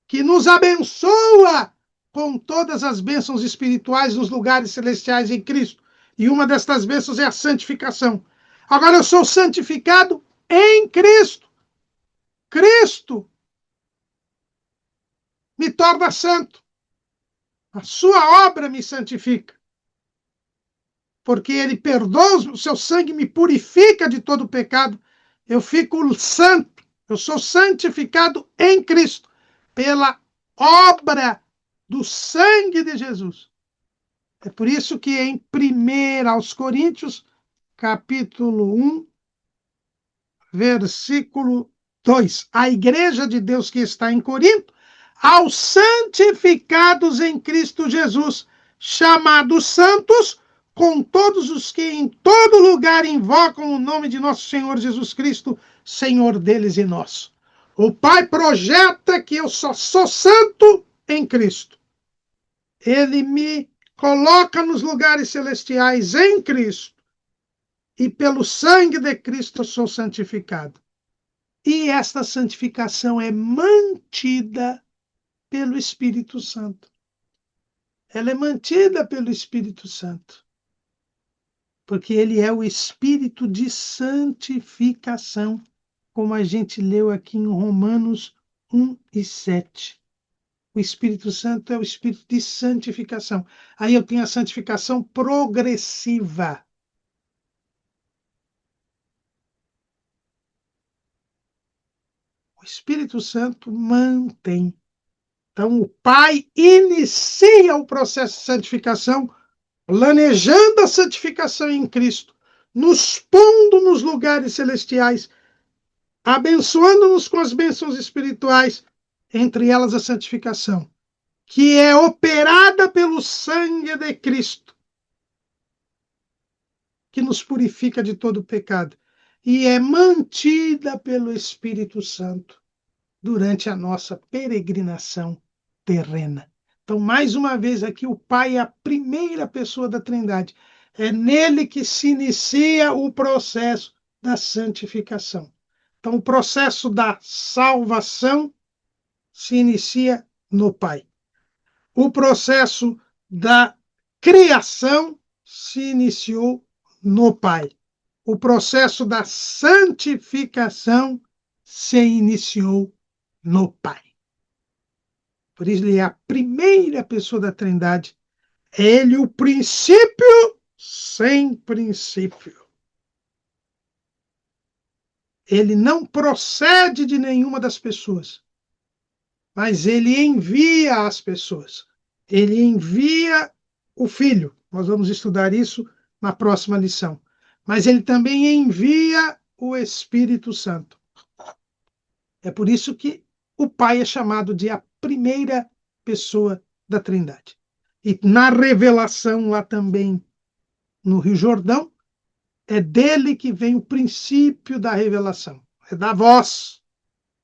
A: que nos abençoa com todas as bênçãos espirituais nos lugares celestiais em Cristo. E uma destas bênçãos é a santificação. Agora, eu sou santificado em Cristo. Cristo me torna santo. A sua obra me santifica. Porque ele perdoa, o seu sangue me purifica de todo pecado. Eu fico santo, eu sou santificado em Cristo, pela obra do sangue de Jesus. É por isso que em 1 aos Coríntios, capítulo 1, versículo 2, a igreja de Deus que está em Corinto, aos santificados em Cristo Jesus, chamados santos, com todos os que em todo lugar invocam o nome de nosso Senhor Jesus Cristo, Senhor deles e nosso. O Pai projeta que eu só sou santo em Cristo. Ele me coloca nos lugares celestiais em Cristo. E pelo sangue de Cristo eu sou santificado. E esta santificação é mantida pelo Espírito Santo. Ela é mantida pelo Espírito Santo. Porque ele é o Espírito de santificação, como a gente leu aqui em Romanos 1 e 7. O Espírito Santo é o Espírito de santificação. Aí eu tenho a santificação progressiva. O Espírito Santo mantém. Então, o Pai inicia o processo de santificação, planejando a santificação em Cristo, nos pondo nos lugares celestiais, abençoando-nos com as bênçãos espirituais, entre elas a santificação, que é operada pelo sangue de Cristo, que nos purifica de todo pecado, e é mantida pelo Espírito Santo durante a nossa peregrinação terrena. Então, mais uma vez aqui, o Pai é a primeira pessoa da Trindade. É nele que se inicia o processo da santificação. Então, o processo da salvação se inicia no Pai. O processo da criação se iniciou no Pai. O processo da santificação se iniciou no Pai. Por isso ele é a primeira pessoa da Trindade. É ele o princípio sem princípio. Ele não procede de nenhuma das pessoas, mas ele envia as pessoas. Ele envia o Filho. Nós vamos estudar isso na próxima lição. Mas ele também envia o Espírito Santo. É por isso que o Pai é chamado de a primeira pessoa da Trindade. E na revelação, lá também no Rio Jordão, é dele que vem o princípio da revelação. É da voz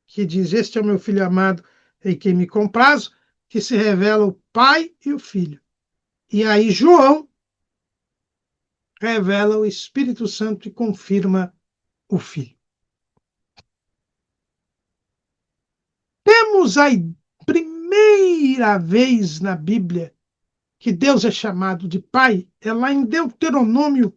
A: que diz: este é o meu filho amado, em quem me comprazo, que se revela o Pai e o Filho. E aí João revela o Espírito Santo e confirma o Filho. Temos a primeira vez na Bíblia que Deus é chamado de Pai, é lá em Deuteronômio,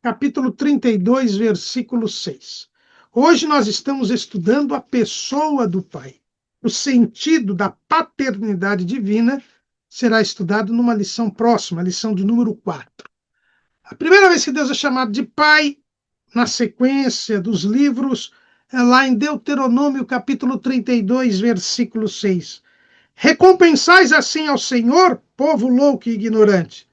A: capítulo 32, versículo 6. Hoje nós estamos estudando a pessoa do Pai. O sentido da paternidade divina será estudado numa lição próxima, a lição de número 4. A primeira vez que Deus é chamado de Pai, na sequência dos livros, é lá em Deuteronômio, capítulo 32, versículo 6. Recompensais assim ao Senhor, povo louco e ignorante.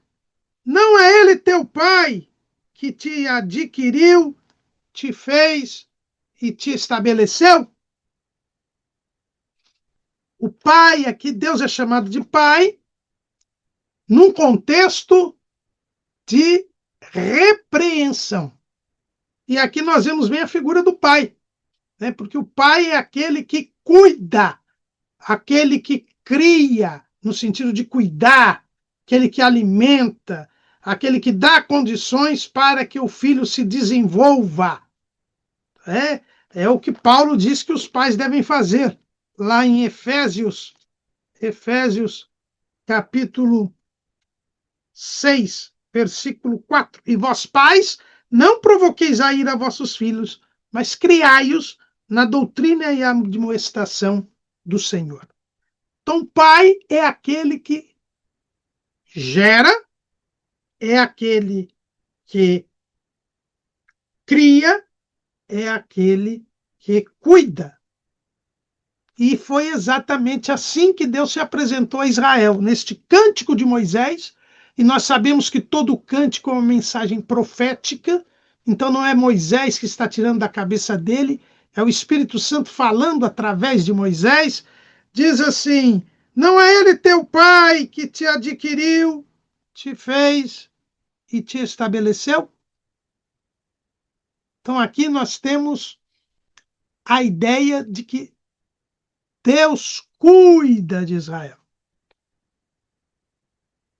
A: Não é ele teu pai que te adquiriu, te fez e te estabeleceu. O pai, aqui Deus é chamado de pai, num contexto de repreensão. E aqui nós vemos bem a figura do pai, né? Porque o pai é aquele que cuida, aquele que cria, no sentido de cuidar, aquele que alimenta, aquele que dá condições para que o filho se desenvolva. É o que Paulo diz que os pais devem fazer, lá em Efésios capítulo 6, versículo 4. E vós, pais, não provoqueis a ira a vossos filhos, mas criai-os na doutrina e admoestação do Senhor. Então, pai é aquele que gera, é aquele que cria, é aquele que cuida. E foi exatamente assim que Deus se apresentou a Israel, neste cântico de Moisés. E nós sabemos que todo cântico é uma mensagem profética, então não é Moisés que está tirando da cabeça dele, é o Espírito Santo falando através de Moisés. Diz assim: não é ele teu pai que te adquiriu, te fez e te estabeleceu? Então aqui nós temos a ideia de que Deus cuida de Israel.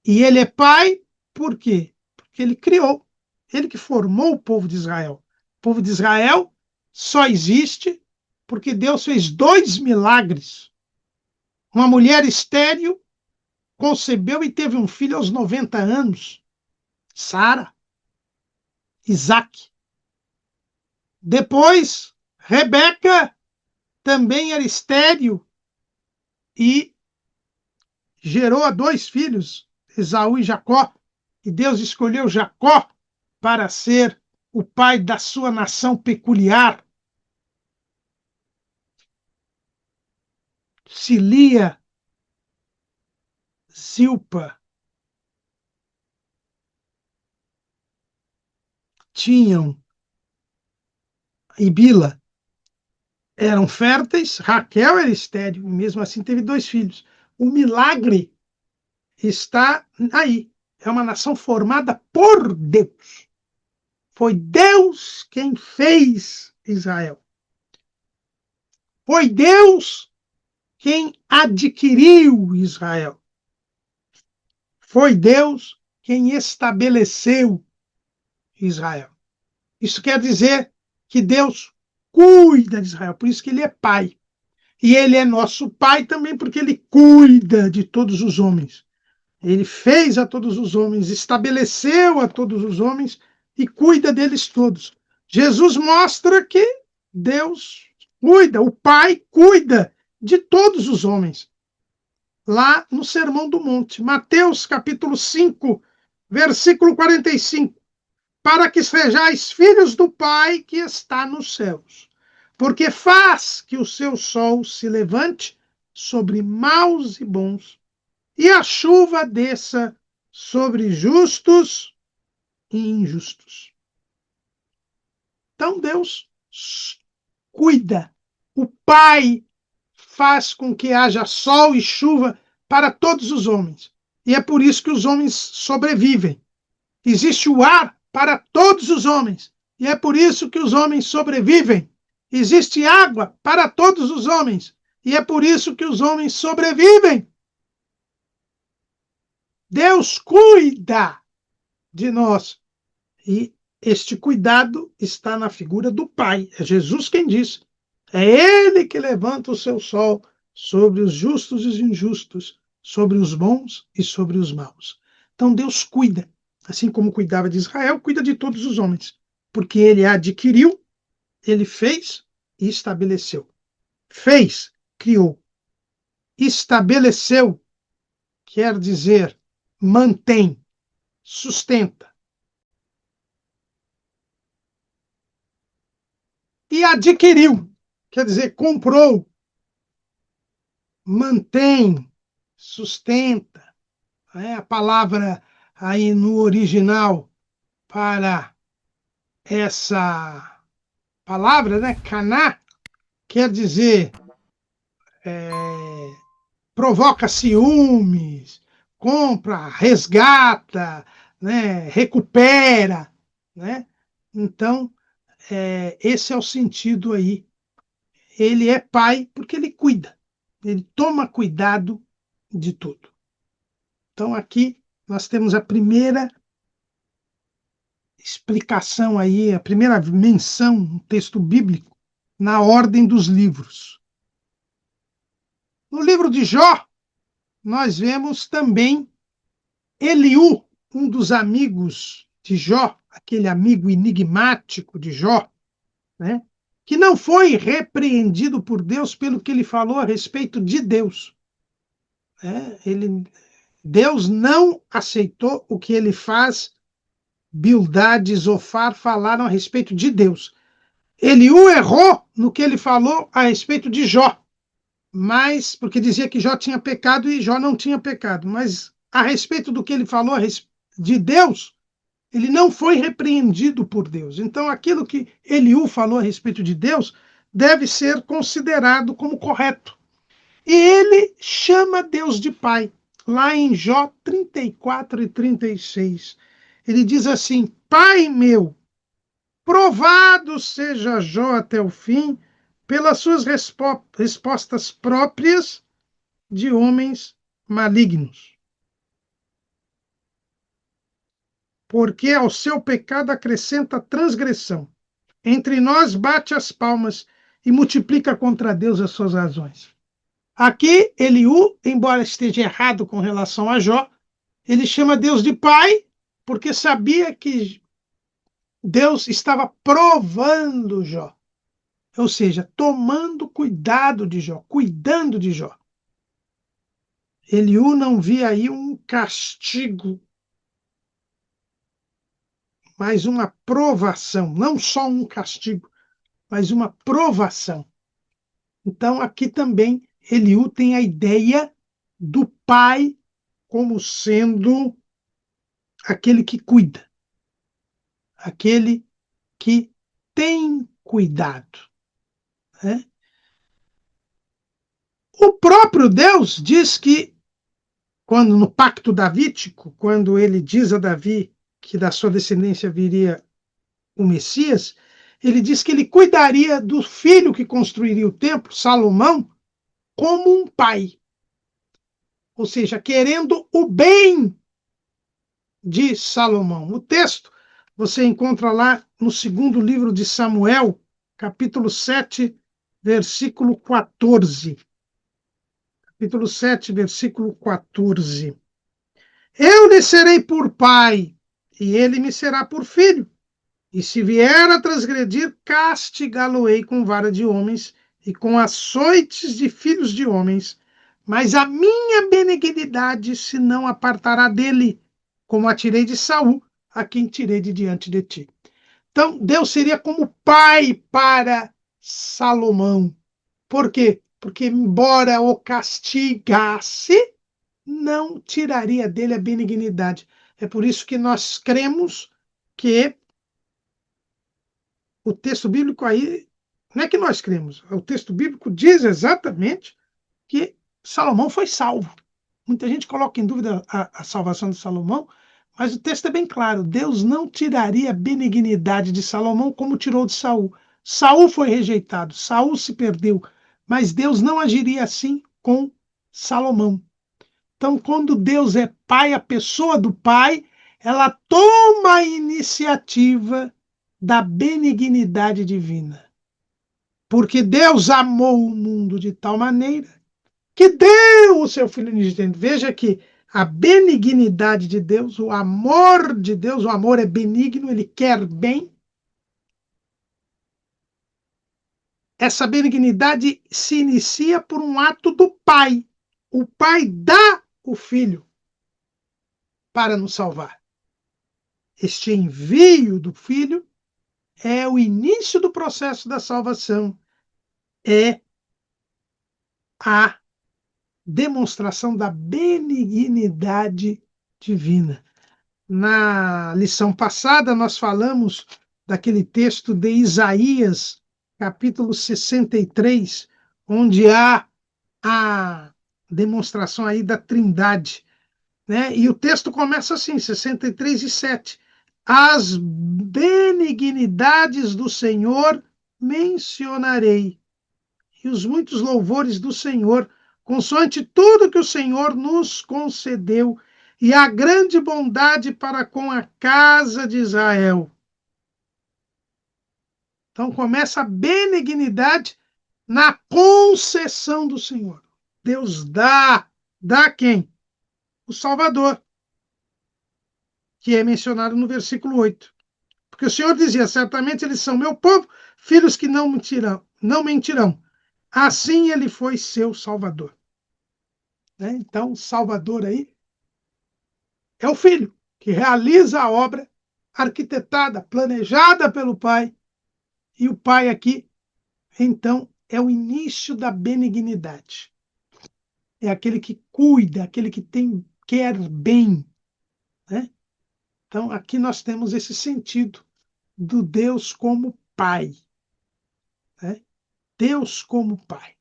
A: E ele é pai por quê? Porque ele criou, ele que formou o povo de Israel. O povo de Israel só existe porque Deus fez 2 milagres. Uma mulher estéril concebeu e teve um filho aos 90 anos, Sara, Isaac. Depois, Rebeca também era estéril e gerou a 2 filhos, Esaú e Jacó. E Deus escolheu Jacó para ser o pai da sua nação peculiar. Se Lia, Zilpa tinham e Bila eram férteis, Raquel era estéril e mesmo assim teve 2 filhos. O milagre está aí. É uma nação formada por Deus. Foi Deus quem fez Israel. Foi Deus quem adquiriu Israel. Foi Deus quem estabeleceu Israel. Isso quer dizer que Deus cuida de Israel, por isso que ele é pai. E ele é nosso pai também porque ele cuida de todos os homens. Ele fez a todos os homens, estabeleceu a todos os homens e cuida deles todos. Jesus mostra que Deus cuida, o Pai cuida de todos os homens. Lá no Sermão do Monte, Mateus capítulo 5, versículo 45. Para que sejais filhos do Pai que está nos céus, porque faz que o seu sol se levante sobre maus e bons, e a chuva desça sobre justos e injustos. Então Deus cuida. O Pai faz com que haja sol e chuva para todos os homens. E é por isso que os homens sobrevivem. Existe o ar para todos os homens. E é por isso que os homens sobrevivem. Existe água para todos os homens. E é por isso que os homens sobrevivem. Deus cuida de nós. E este cuidado está na figura do Pai. É Jesus quem diz. É Ele que levanta o seu sol sobre os justos e os injustos, sobre os bons e sobre os maus. Então Deus cuida. Assim como cuidava de Israel, cuida de todos os homens. Porque Ele adquiriu, Ele fez e estabeleceu. Fez, criou. Estabeleceu, quer dizer, mantém, sustenta. E adquiriu, quer dizer, comprou, mantém, sustenta. É a palavra aí no original para essa palavra, né? Caná, quer dizer provoca ciúmes, compra, resgata, né? Recupera, né? Então, esse é o sentido aí. Ele é pai porque ele cuida, ele toma cuidado de tudo. Então, aqui nós temos a primeira explicação aí, a primeira menção no texto bíblico na ordem dos livros. No livro de Jó, nós vemos também Eliú, um dos amigos de Jó, aquele amigo enigmático de Jó, né? Que não foi repreendido por Deus pelo que ele falou a respeito de Deus. Deus não aceitou o que ele faz. Bildad e Zofar falaram a respeito de Deus. Eliú errou no que ele falou a respeito de Jó, mas porque dizia que Jó tinha pecado e Jó não tinha pecado. Mas a respeito do que ele falou de Deus, ele não foi repreendido por Deus. Então, aquilo que Eliú falou a respeito de Deus deve ser considerado como correto. E ele chama Deus de Pai, lá em Jó 34 e 36. Ele diz assim: Pai meu, provado seja Jó até o fim, pelas suas respostas próprias de homens malignos. Porque ao seu pecado acrescenta transgressão. Entre nós bate as palmas e multiplica contra Deus as suas razões. Aqui, Eliú, embora esteja errado com relação a Jó, ele chama Deus de pai, porque sabia que Deus estava provando Jó. Ou seja, tomando cuidado de Jó, cuidando de Jó. Eliú não via aí um castigo, mas uma provação. Não só um castigo, mas uma provação. Então, aqui também, Eliú tem a ideia do pai como sendo aquele que cuida, aquele que tem cuidado. Né? O próprio Deus diz que, quando no pacto davídico, quando ele diz a Davi que da sua descendência viria o Messias, ele diz que ele cuidaria do filho que construiria o templo, Salomão, como um pai. Ou seja, querendo o bem de Salomão. O texto você encontra lá no segundo livro de Samuel, capítulo 7, versículo 14. Capítulo 7, versículo 14. Eu lhe serei por pai, e ele me será por filho. E se vier a transgredir, castigá-lo-ei com vara de homens e com açoites de filhos de homens. Mas a minha benignidade se não apartará dele, como a tirei de Saul, a quem tirei de diante de ti. Então, Deus seria como pai para Salomão. Por quê? Porque, embora o castigasse, não tiraria dele a benignidade. É por isso que nós cremos que o texto bíblico aí, não é que nós cremos, o texto bíblico diz exatamente que Salomão foi salvo. Muita gente coloca em dúvida a salvação de Salomão, mas o texto é bem claro. Deus não tiraria a benignidade de Salomão como tirou de Saul. Saul foi rejeitado, Saul se perdeu, mas Deus não agiria assim com Salomão. Então, quando Deus é pai, a pessoa do pai, ela toma a iniciativa da benignidade divina. Porque Deus amou o mundo de tal maneira que deu o seu Filho unigênito. Veja que a benignidade de Deus, o amor de Deus, o amor é benigno, ele quer bem. Essa benignidade se inicia por um ato do Pai. O Pai dá o Filho para nos salvar. Este envio do Filho é o início do processo da salvação, é a demonstração da benignidade divina. Na lição passada, nós falamos daquele texto de Isaías, capítulo 63, onde há a demonstração aí da Trindade, né? E o texto começa assim, 63:7. As benignidades do Senhor mencionarei, e os muitos louvores do Senhor, consoante tudo que o Senhor nos concedeu, e a grande bondade para com a casa de Israel. Então começa a benignidade na concessão do Senhor. Deus dá a quem? O Salvador, que é mencionado no versículo 8. Porque o Senhor dizia, certamente eles são meu povo, filhos que não mentirão. Assim ele foi seu Salvador. Né? Então, Salvador aí é o Filho, que realiza a obra arquitetada, planejada pelo Pai. E o Pai aqui, então, é o início da benignidade. É aquele que cuida, aquele que quer bem. Né? Então, aqui nós temos esse sentido do Deus como Pai. Né? Deus como Pai.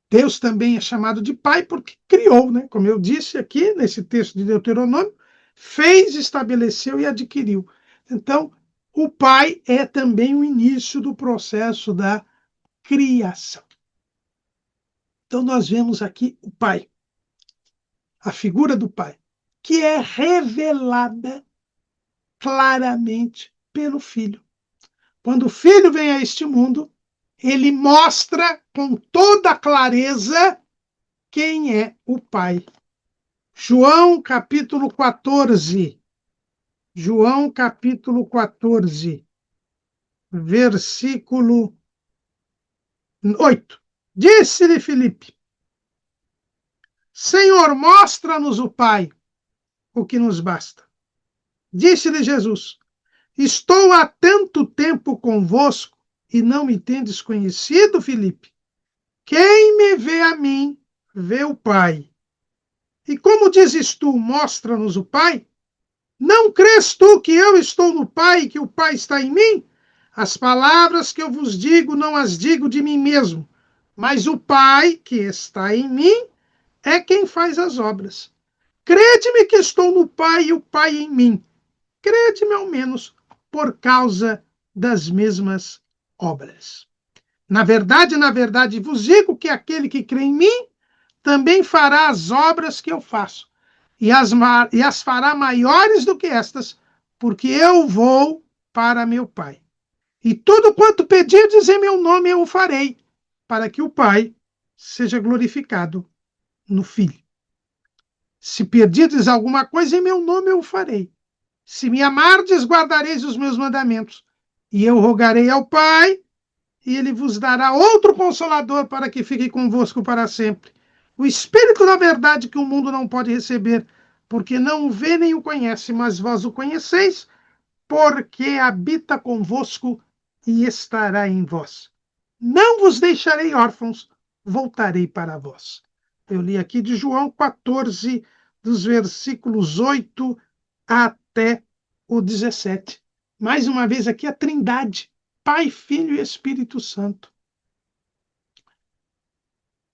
A: Deus também é chamado de Pai porque criou, né? Como eu disse aqui nesse texto de Deuteronômio, fez, estabeleceu e adquiriu. Então, o Pai é também o início do processo da criação. Então, nós vemos aqui o Pai, a figura do Pai, que é revelada claramente pelo Filho. Quando o Filho vem a este mundo, ele mostra com toda clareza quem é o Pai. João capítulo 14. João capítulo 14, versículo 8. Disse-lhe Filipe: Senhor, mostra-nos o Pai, o que nos basta. Disse-lhe Jesus: Estou há tanto tempo convosco e não me tendes conhecido, Filipe? Quem me vê a mim, vê o Pai. E como dizes tu, mostra-nos o Pai? Não crês tu que eu estou no Pai e que o Pai está em mim? As palavras que eu vos digo, não as digo de mim mesmo, mas o Pai que está em mim é quem faz as obras. Crede-me que estou no Pai e o Pai em mim. Crede-me ao menos por causa das mesmas obras. Na verdade, vos digo que aquele que crê em mim também fará as obras que eu faço, e as fará maiores do que estas, porque eu vou para meu Pai. E tudo quanto pedirdes em meu nome eu o farei, para que o Pai seja glorificado no Filho. Se pedirdes alguma coisa em meu nome eu o farei. Se me amardes, guardareis os meus mandamentos. E eu rogarei ao Pai, e ele vos dará outro Consolador para que fique convosco para sempre. O Espírito da verdade que o mundo não pode receber, porque não o vê nem o conhece, mas vós o conheceis, porque habita convosco e estará em vós. Não vos deixarei órfãos, voltarei para vós. Eu li aqui de João 14, dos versículos 8 até o 17. Mais uma vez aqui a Trindade, Pai, Filho e Espírito Santo.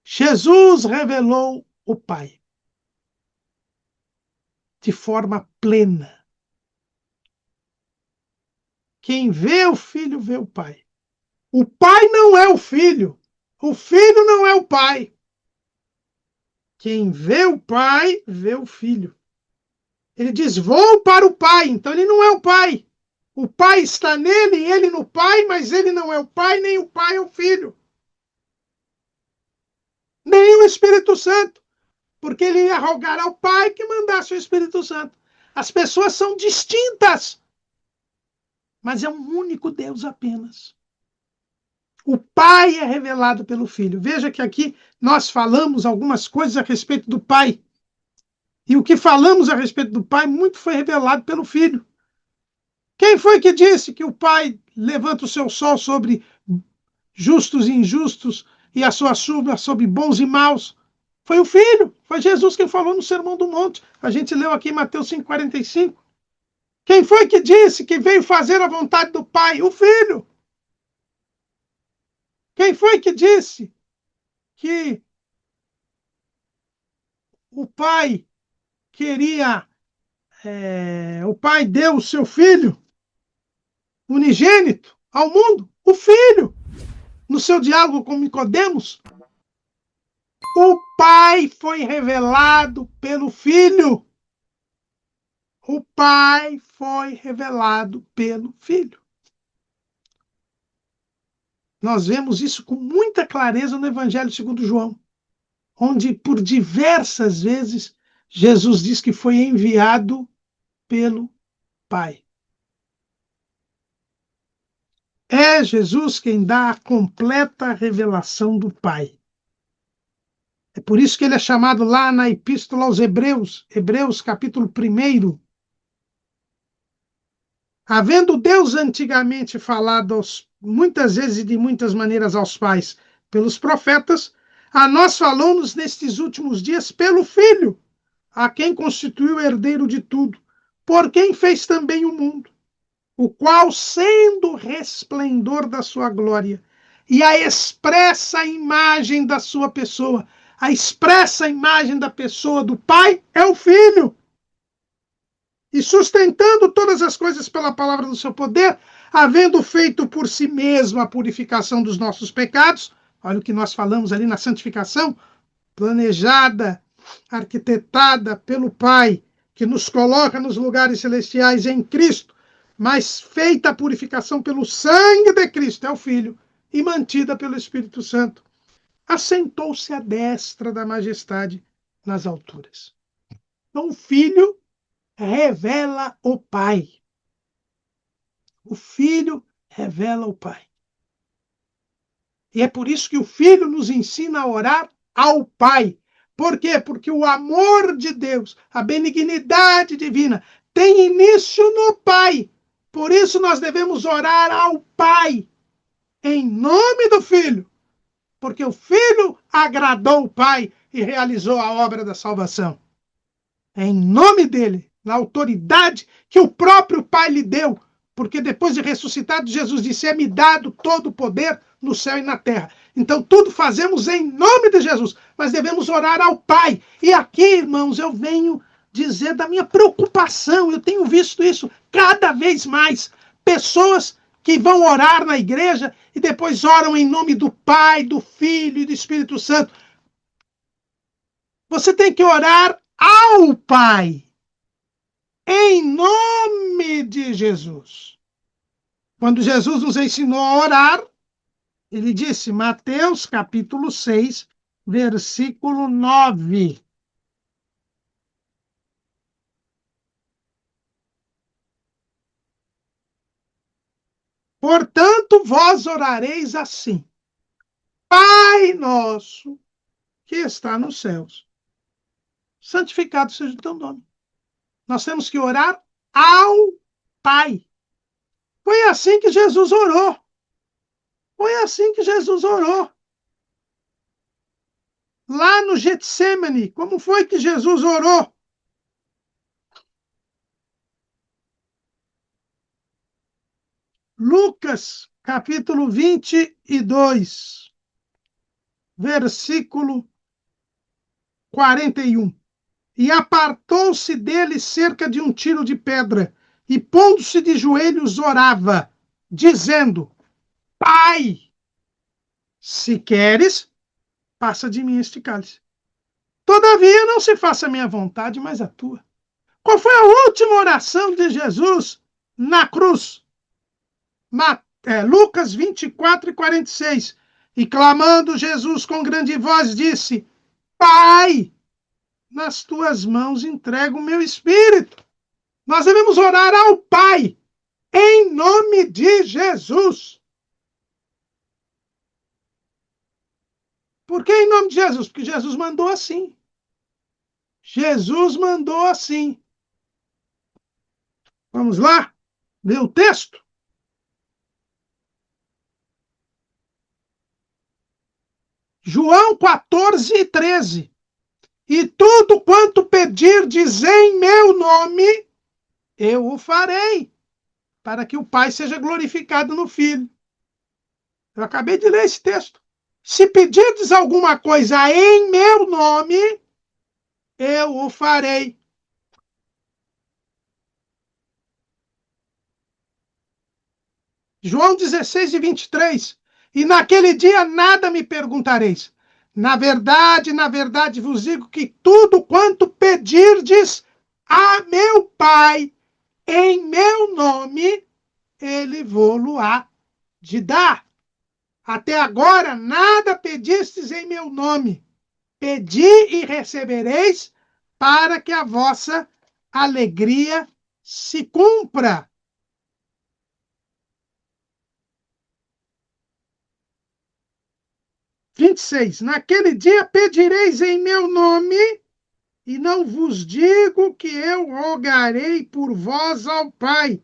A: Jesus revelou o Pai de forma plena. Quem vê o Filho vê o Pai. O Pai não é o Filho não é o Pai. Quem vê o Pai vê o Filho. Ele diz, vou para o Pai, então ele não é o Pai. O Pai está nele e ele no Pai, mas ele não é o Pai, nem o Pai é o Filho. Nem o Espírito Santo. Porque ele ia rogar ao Pai que mandasse o Espírito Santo. As pessoas são distintas, mas é um único Deus apenas. O Pai é revelado pelo Filho. Veja que aqui nós falamos algumas coisas a respeito do Pai. E o que falamos a respeito do Pai, muito foi revelado pelo Filho. Quem foi que disse que o Pai levanta o seu sol sobre justos e injustos e a sua chuva sobre bons e maus? Foi o Filho, foi Jesus quem falou no Sermão do Monte. A gente leu aqui em Mateus 5,45. Quem foi que disse que veio fazer a vontade do Pai? O Filho. Quem foi que disse que o Pai queria, o Pai deu o seu Filho unigênito ao mundo? O Filho. No seu diálogo com Nicodemos, o Pai foi revelado pelo Filho. O Pai foi revelado pelo Filho. Nós vemos isso com muita clareza no Evangelho segundo João, onde por diversas vezes Jesus diz que foi enviado pelo Pai. É Jesus quem dá a completa revelação do Pai. É por isso que ele é chamado lá na Epístola aos Hebreus, Hebreus capítulo 1, havendo Deus antigamente falado muitas vezes e de muitas maneiras aos pais pelos profetas, a nós falou-nos nestes últimos dias pelo Filho, a quem constituiu herdeiro de tudo, por quem fez também o mundo, o qual, sendo o resplendor da sua glória e a expressa imagem da sua pessoa, a expressa imagem da pessoa do Pai é o Filho, e sustentando todas as coisas pela palavra do seu poder, havendo feito por si mesmo a purificação dos nossos pecados, olha o que nós falamos ali na santificação, planejada, arquitetada pelo Pai, que nos coloca nos lugares celestiais em Cristo, mas feita a purificação pelo sangue de Cristo, é o Filho, e mantida pelo Espírito Santo, assentou-se à destra da majestade nas alturas. Então, o Filho revela o Pai. O Filho revela o Pai. E é por isso que o Filho nos ensina a orar ao Pai. Por quê? Porque o amor de Deus, a benignidade divina, tem início no Pai. Por isso nós devemos orar ao Pai, em nome do Filho. Porque o Filho agradou o Pai e realizou a obra da salvação. É em nome dele, na autoridade que o próprio Pai lhe deu, porque depois de ressuscitado, Jesus disse, é-me dado todo o poder no céu e na terra. Então, tudo fazemos em nome de Jesus, mas devemos orar ao Pai. E aqui, irmãos, eu venho dizer da minha preocupação, eu tenho visto isso cada vez mais. Pessoas que vão orar na igreja e depois oram em nome do Pai, do Filho e do Espírito Santo. Você tem que orar ao Pai, em nome de Jesus. Quando Jesus nos ensinou a orar, ele disse, Mateus capítulo 6, versículo 9. Portanto, vós orareis assim, Pai nosso, que está nos céus, santificado seja o teu nome. Nós temos que orar ao Pai. Foi assim que Jesus orou. Foi assim que Jesus orou. Lá no Getsemane, como foi que Jesus orou? Lucas, capítulo 22, versículo 41. E apartou-se dele cerca de um tiro de pedra, e pondo-se de joelhos orava, dizendo, Pai, se queres, passa de mim este cálice. Todavia não se faça a minha vontade, mas a tua. Qual foi a última oração de Jesus na cruz? Lucas 24 e 46. E clamando Jesus com grande voz, disse, Pai, nas tuas mãos entrego o meu espírito. Nós devemos orar ao Pai, em nome de Jesus. Por que em nome de Jesus? Porque Jesus mandou assim. Jesus mandou assim. Vamos lá? Ver o texto? João 14 e 13. E tudo quanto pedirdes em meu nome, eu o farei, para que o Pai seja glorificado no Filho. Eu acabei de ler esse texto. Se pedirdes alguma coisa em meu nome, eu o farei. João 16:23. E naquele dia nada me perguntareis. Na verdade vos digo que tudo quanto pedirdes a meu Pai em meu nome, ele vô-lo-á de dar. Até agora nada pedistes em meu nome. Pedi e recebereis, para que a vossa alegria se cumpra. 26. Naquele dia pedireis em meu nome, e não vos digo que eu rogarei por vós ao Pai,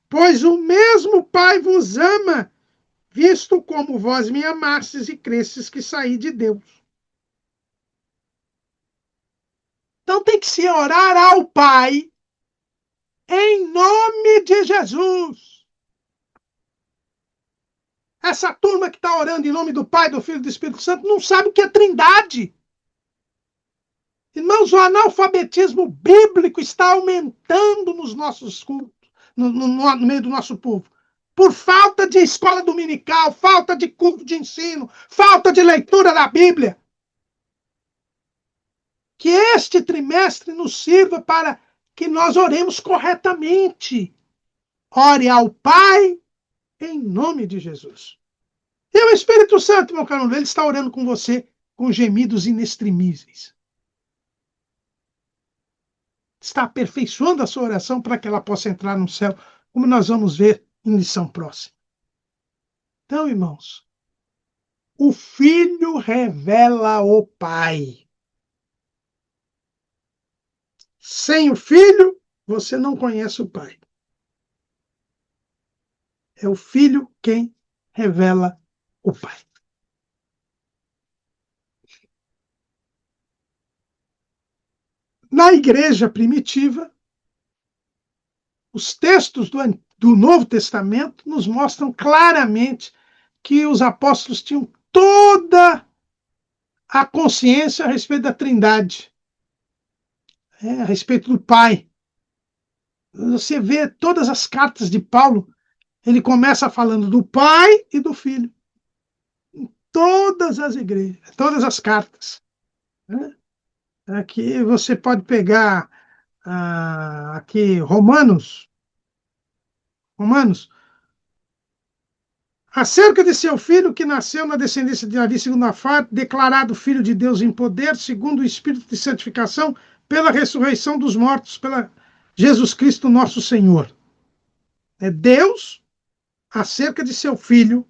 A: pois o mesmo Pai vos ama, visto como vós me amastes e cresces que saí de Deus. Então tem que se orar ao Pai em nome de Jesus. Essa turma que está orando em nome do Pai, do Filho e do Espírito Santo não sabe o que é trindade. Irmãos, o analfabetismo bíblico está aumentando nos nossos cultos, no meio do nosso povo. Por falta de escola dominical, falta de culto de ensino, falta de leitura da Bíblia. Que este trimestre nos sirva para que nós oremos corretamente. Ore ao Pai em nome de Jesus. E o Espírito Santo, meu caro, ele está orando com você com gemidos inexprimíveis. Está aperfeiçoando a sua oração para que ela possa entrar no céu, como nós vamos ver em lição próxima. Então, irmãos, o Filho revela o Pai. Sem o Filho, você não conhece o Pai. É o Filho quem revela o Pai. Na igreja primitiva, os textos do Novo Testamento nos mostram claramente que os apóstolos tinham toda a consciência a respeito da Trindade, a respeito do Pai. Você vê todas as cartas de Paulo, ele começa falando do Pai e do Filho. Em todas as igrejas, todas as cartas. Aqui você pode pegar aqui Romanos. Acerca de seu filho que nasceu na descendência de Davi segundo a Fá, declarado filho de Deus em poder, segundo o Espírito de santificação, pela ressurreição dos mortos, pela Jesus Cristo nosso Senhor. É Deus acerca de seu filho,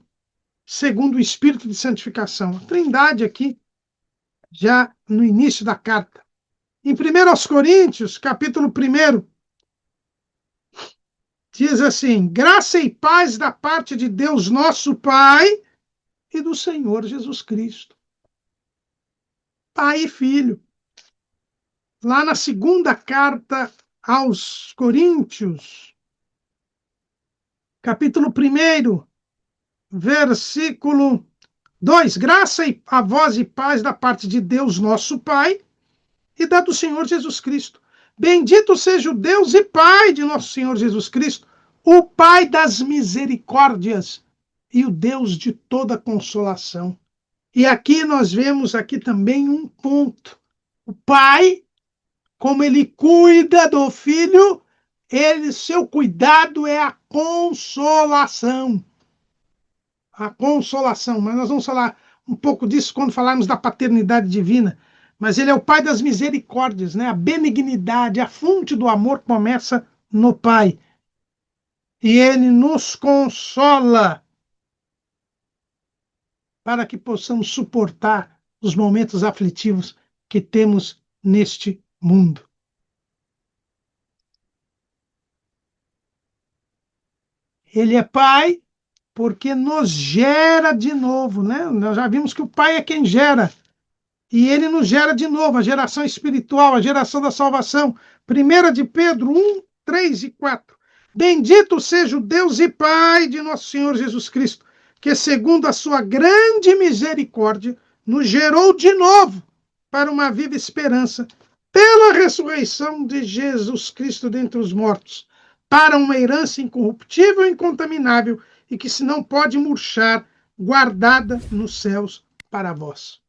A: segundo o Espírito de santificação. A Trindade aqui, já no início da carta. Em 1 Coríntios, capítulo 1, diz assim: graça e paz da parte de Deus nosso Pai e do Senhor Jesus Cristo. Pai e Filho. Lá na segunda carta aos Coríntios, capítulo 1, versículo 2. Graça a vós e paz da parte de Deus nosso Pai e da do Senhor Jesus Cristo. Bendito seja o Deus e Pai de nosso Senhor Jesus Cristo, o Pai das misericórdias e o Deus de toda consolação. E aqui nós vemos aqui também um ponto. O Pai, como ele cuida do Filho, seu cuidado é a consolação. A consolação. Mas nós vamos falar um pouco disso quando falarmos da paternidade divina. Mas ele é o Pai das misericórdias, né? A benignidade, a fonte do amor começa no Pai. E ele nos consola para que possamos suportar os momentos aflitivos que temos neste mundo. Ele é Pai porque nos gera de novo, né? Nós já vimos que o Pai é quem gera. E ele nos gera de novo, a geração espiritual, a geração da salvação. 1 de Pedro 1, 3 e 4. Bendito seja o Deus e Pai de nosso Senhor Jesus Cristo, que segundo a sua grande misericórdia nos gerou de novo para uma viva esperança pela ressurreição de Jesus Cristo dentre os mortos, para uma herança incorruptível e incontaminável e que se não pode murchar, guardada nos céus para vós.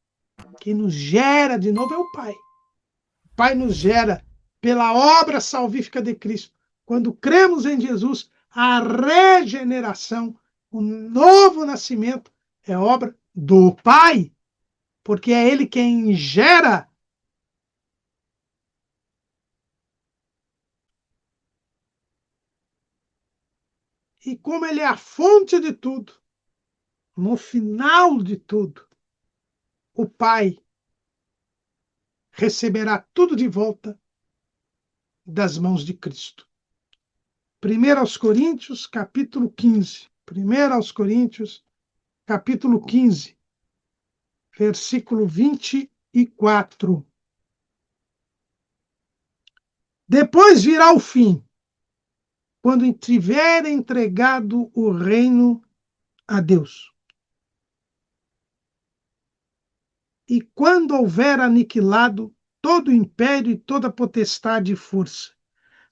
A: Quem nos gera de novo é o Pai. O Pai nos gera pela obra salvífica de Cristo. Quando cremos em Jesus, a regeneração, o novo nascimento é obra do Pai, porque é Ele quem gera. E como Ele é a fonte de tudo, no final de tudo, o Pai receberá tudo de volta das mãos de Cristo. 1 aos Coríntios, capítulo 15. 1 aos Coríntios, capítulo 15, versículo 24. Depois virá o fim, quando tiver entregado o reino a Deus. E quando houver aniquilado todo o império e toda potestade e força,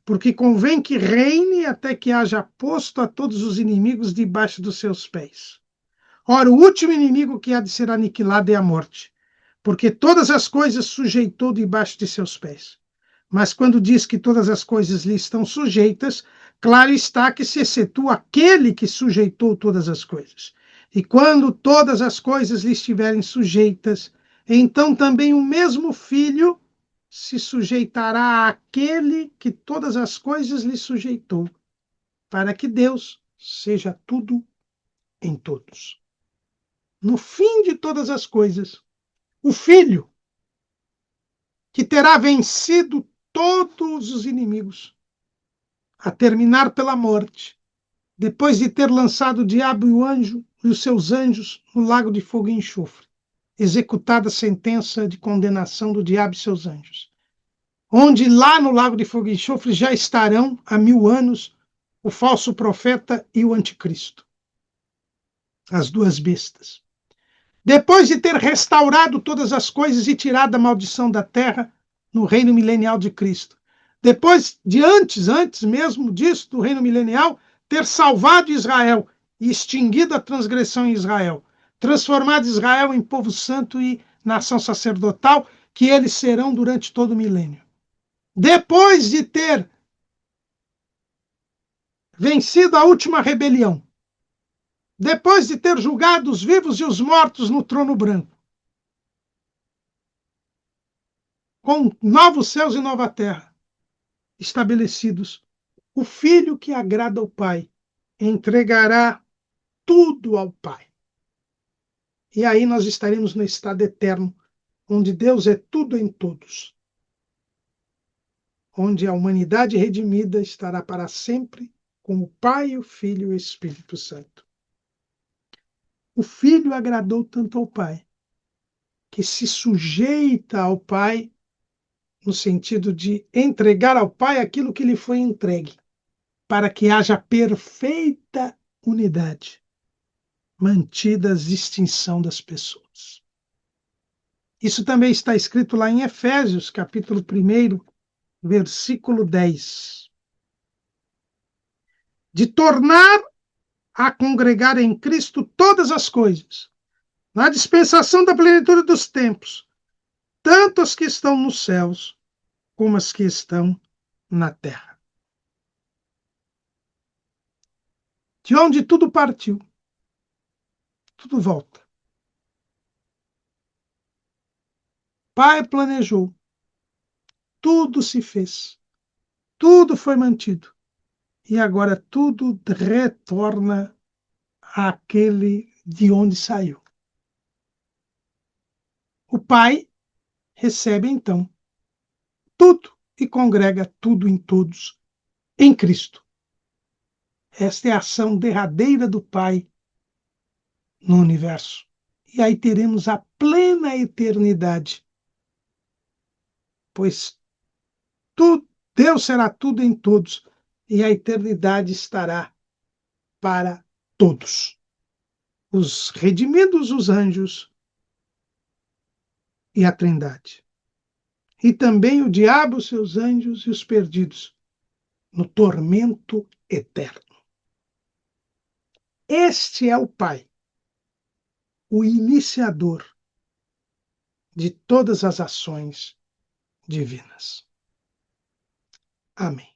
A: porque convém que reine até que haja posto a todos os inimigos debaixo dos seus pés. Ora, o último inimigo que há de ser aniquilado é a morte, porque todas as coisas sujeitou debaixo de seus pés. Mas quando diz que todas as coisas lhe estão sujeitas, claro está que se excetua aquele que sujeitou todas as coisas. E quando todas as coisas lhe estiverem sujeitas, então também o mesmo Filho se sujeitará àquele que todas as coisas lhe sujeitou, para que Deus seja tudo em todos. No fim de todas as coisas, o Filho, que terá vencido todos os inimigos, a terminar pela morte, depois de ter lançado o diabo e os seus anjos no lago de fogo e enxofre, executada a sentença de condenação do diabo e seus anjos, onde lá no lago de fogo e enxofre já estarão há 1000 anos o falso profeta e o anticristo, as duas bestas. Depois de ter restaurado todas as coisas e tirado a maldição da terra no reino milenial de Cristo. Depois de antes mesmo disso, do reino milenial, ter salvado Israel e extinguido a transgressão em Israel, transformado Israel em povo santo e nação sacerdotal, que eles serão durante todo o milênio. Depois de ter vencido a última rebelião, depois de ter julgado os vivos e os mortos no trono branco, com novos céus e nova terra estabelecidos, o Filho que agrada ao Pai entregará tudo ao Pai. E aí nós estaremos no estado eterno, onde Deus é tudo em todos, onde a humanidade redimida estará para sempre com o Pai, o Filho e o Espírito Santo. O Filho agradou tanto ao Pai, que se sujeita ao Pai no sentido de entregar ao Pai aquilo que lhe foi entregue, para que haja perfeita unidade, mantida a distinção das pessoas. Isso também está escrito lá em Efésios, capítulo 1, versículo 10. De tornar a congregar em Cristo todas as coisas, na dispensação da plenitude dos tempos, tanto as que estão nos céus, como as que estão na terra. De onde tudo partiu, tudo volta. Pai planejou, tudo se fez, tudo foi mantido, e agora tudo retorna àquele de onde saiu. O Pai recebe, então, tudo e congrega tudo em todos, em Cristo. Esta é a ação derradeira do Pai no universo. E aí teremos a plena eternidade, pois Deus será tudo em todos, e a eternidade estará para todos. Os redimidos, os anjos e a Trindade. E também o diabo, seus anjos e os perdidos, no tormento eterno. Este é o Pai, o iniciador de todas as ações divinas. Amém.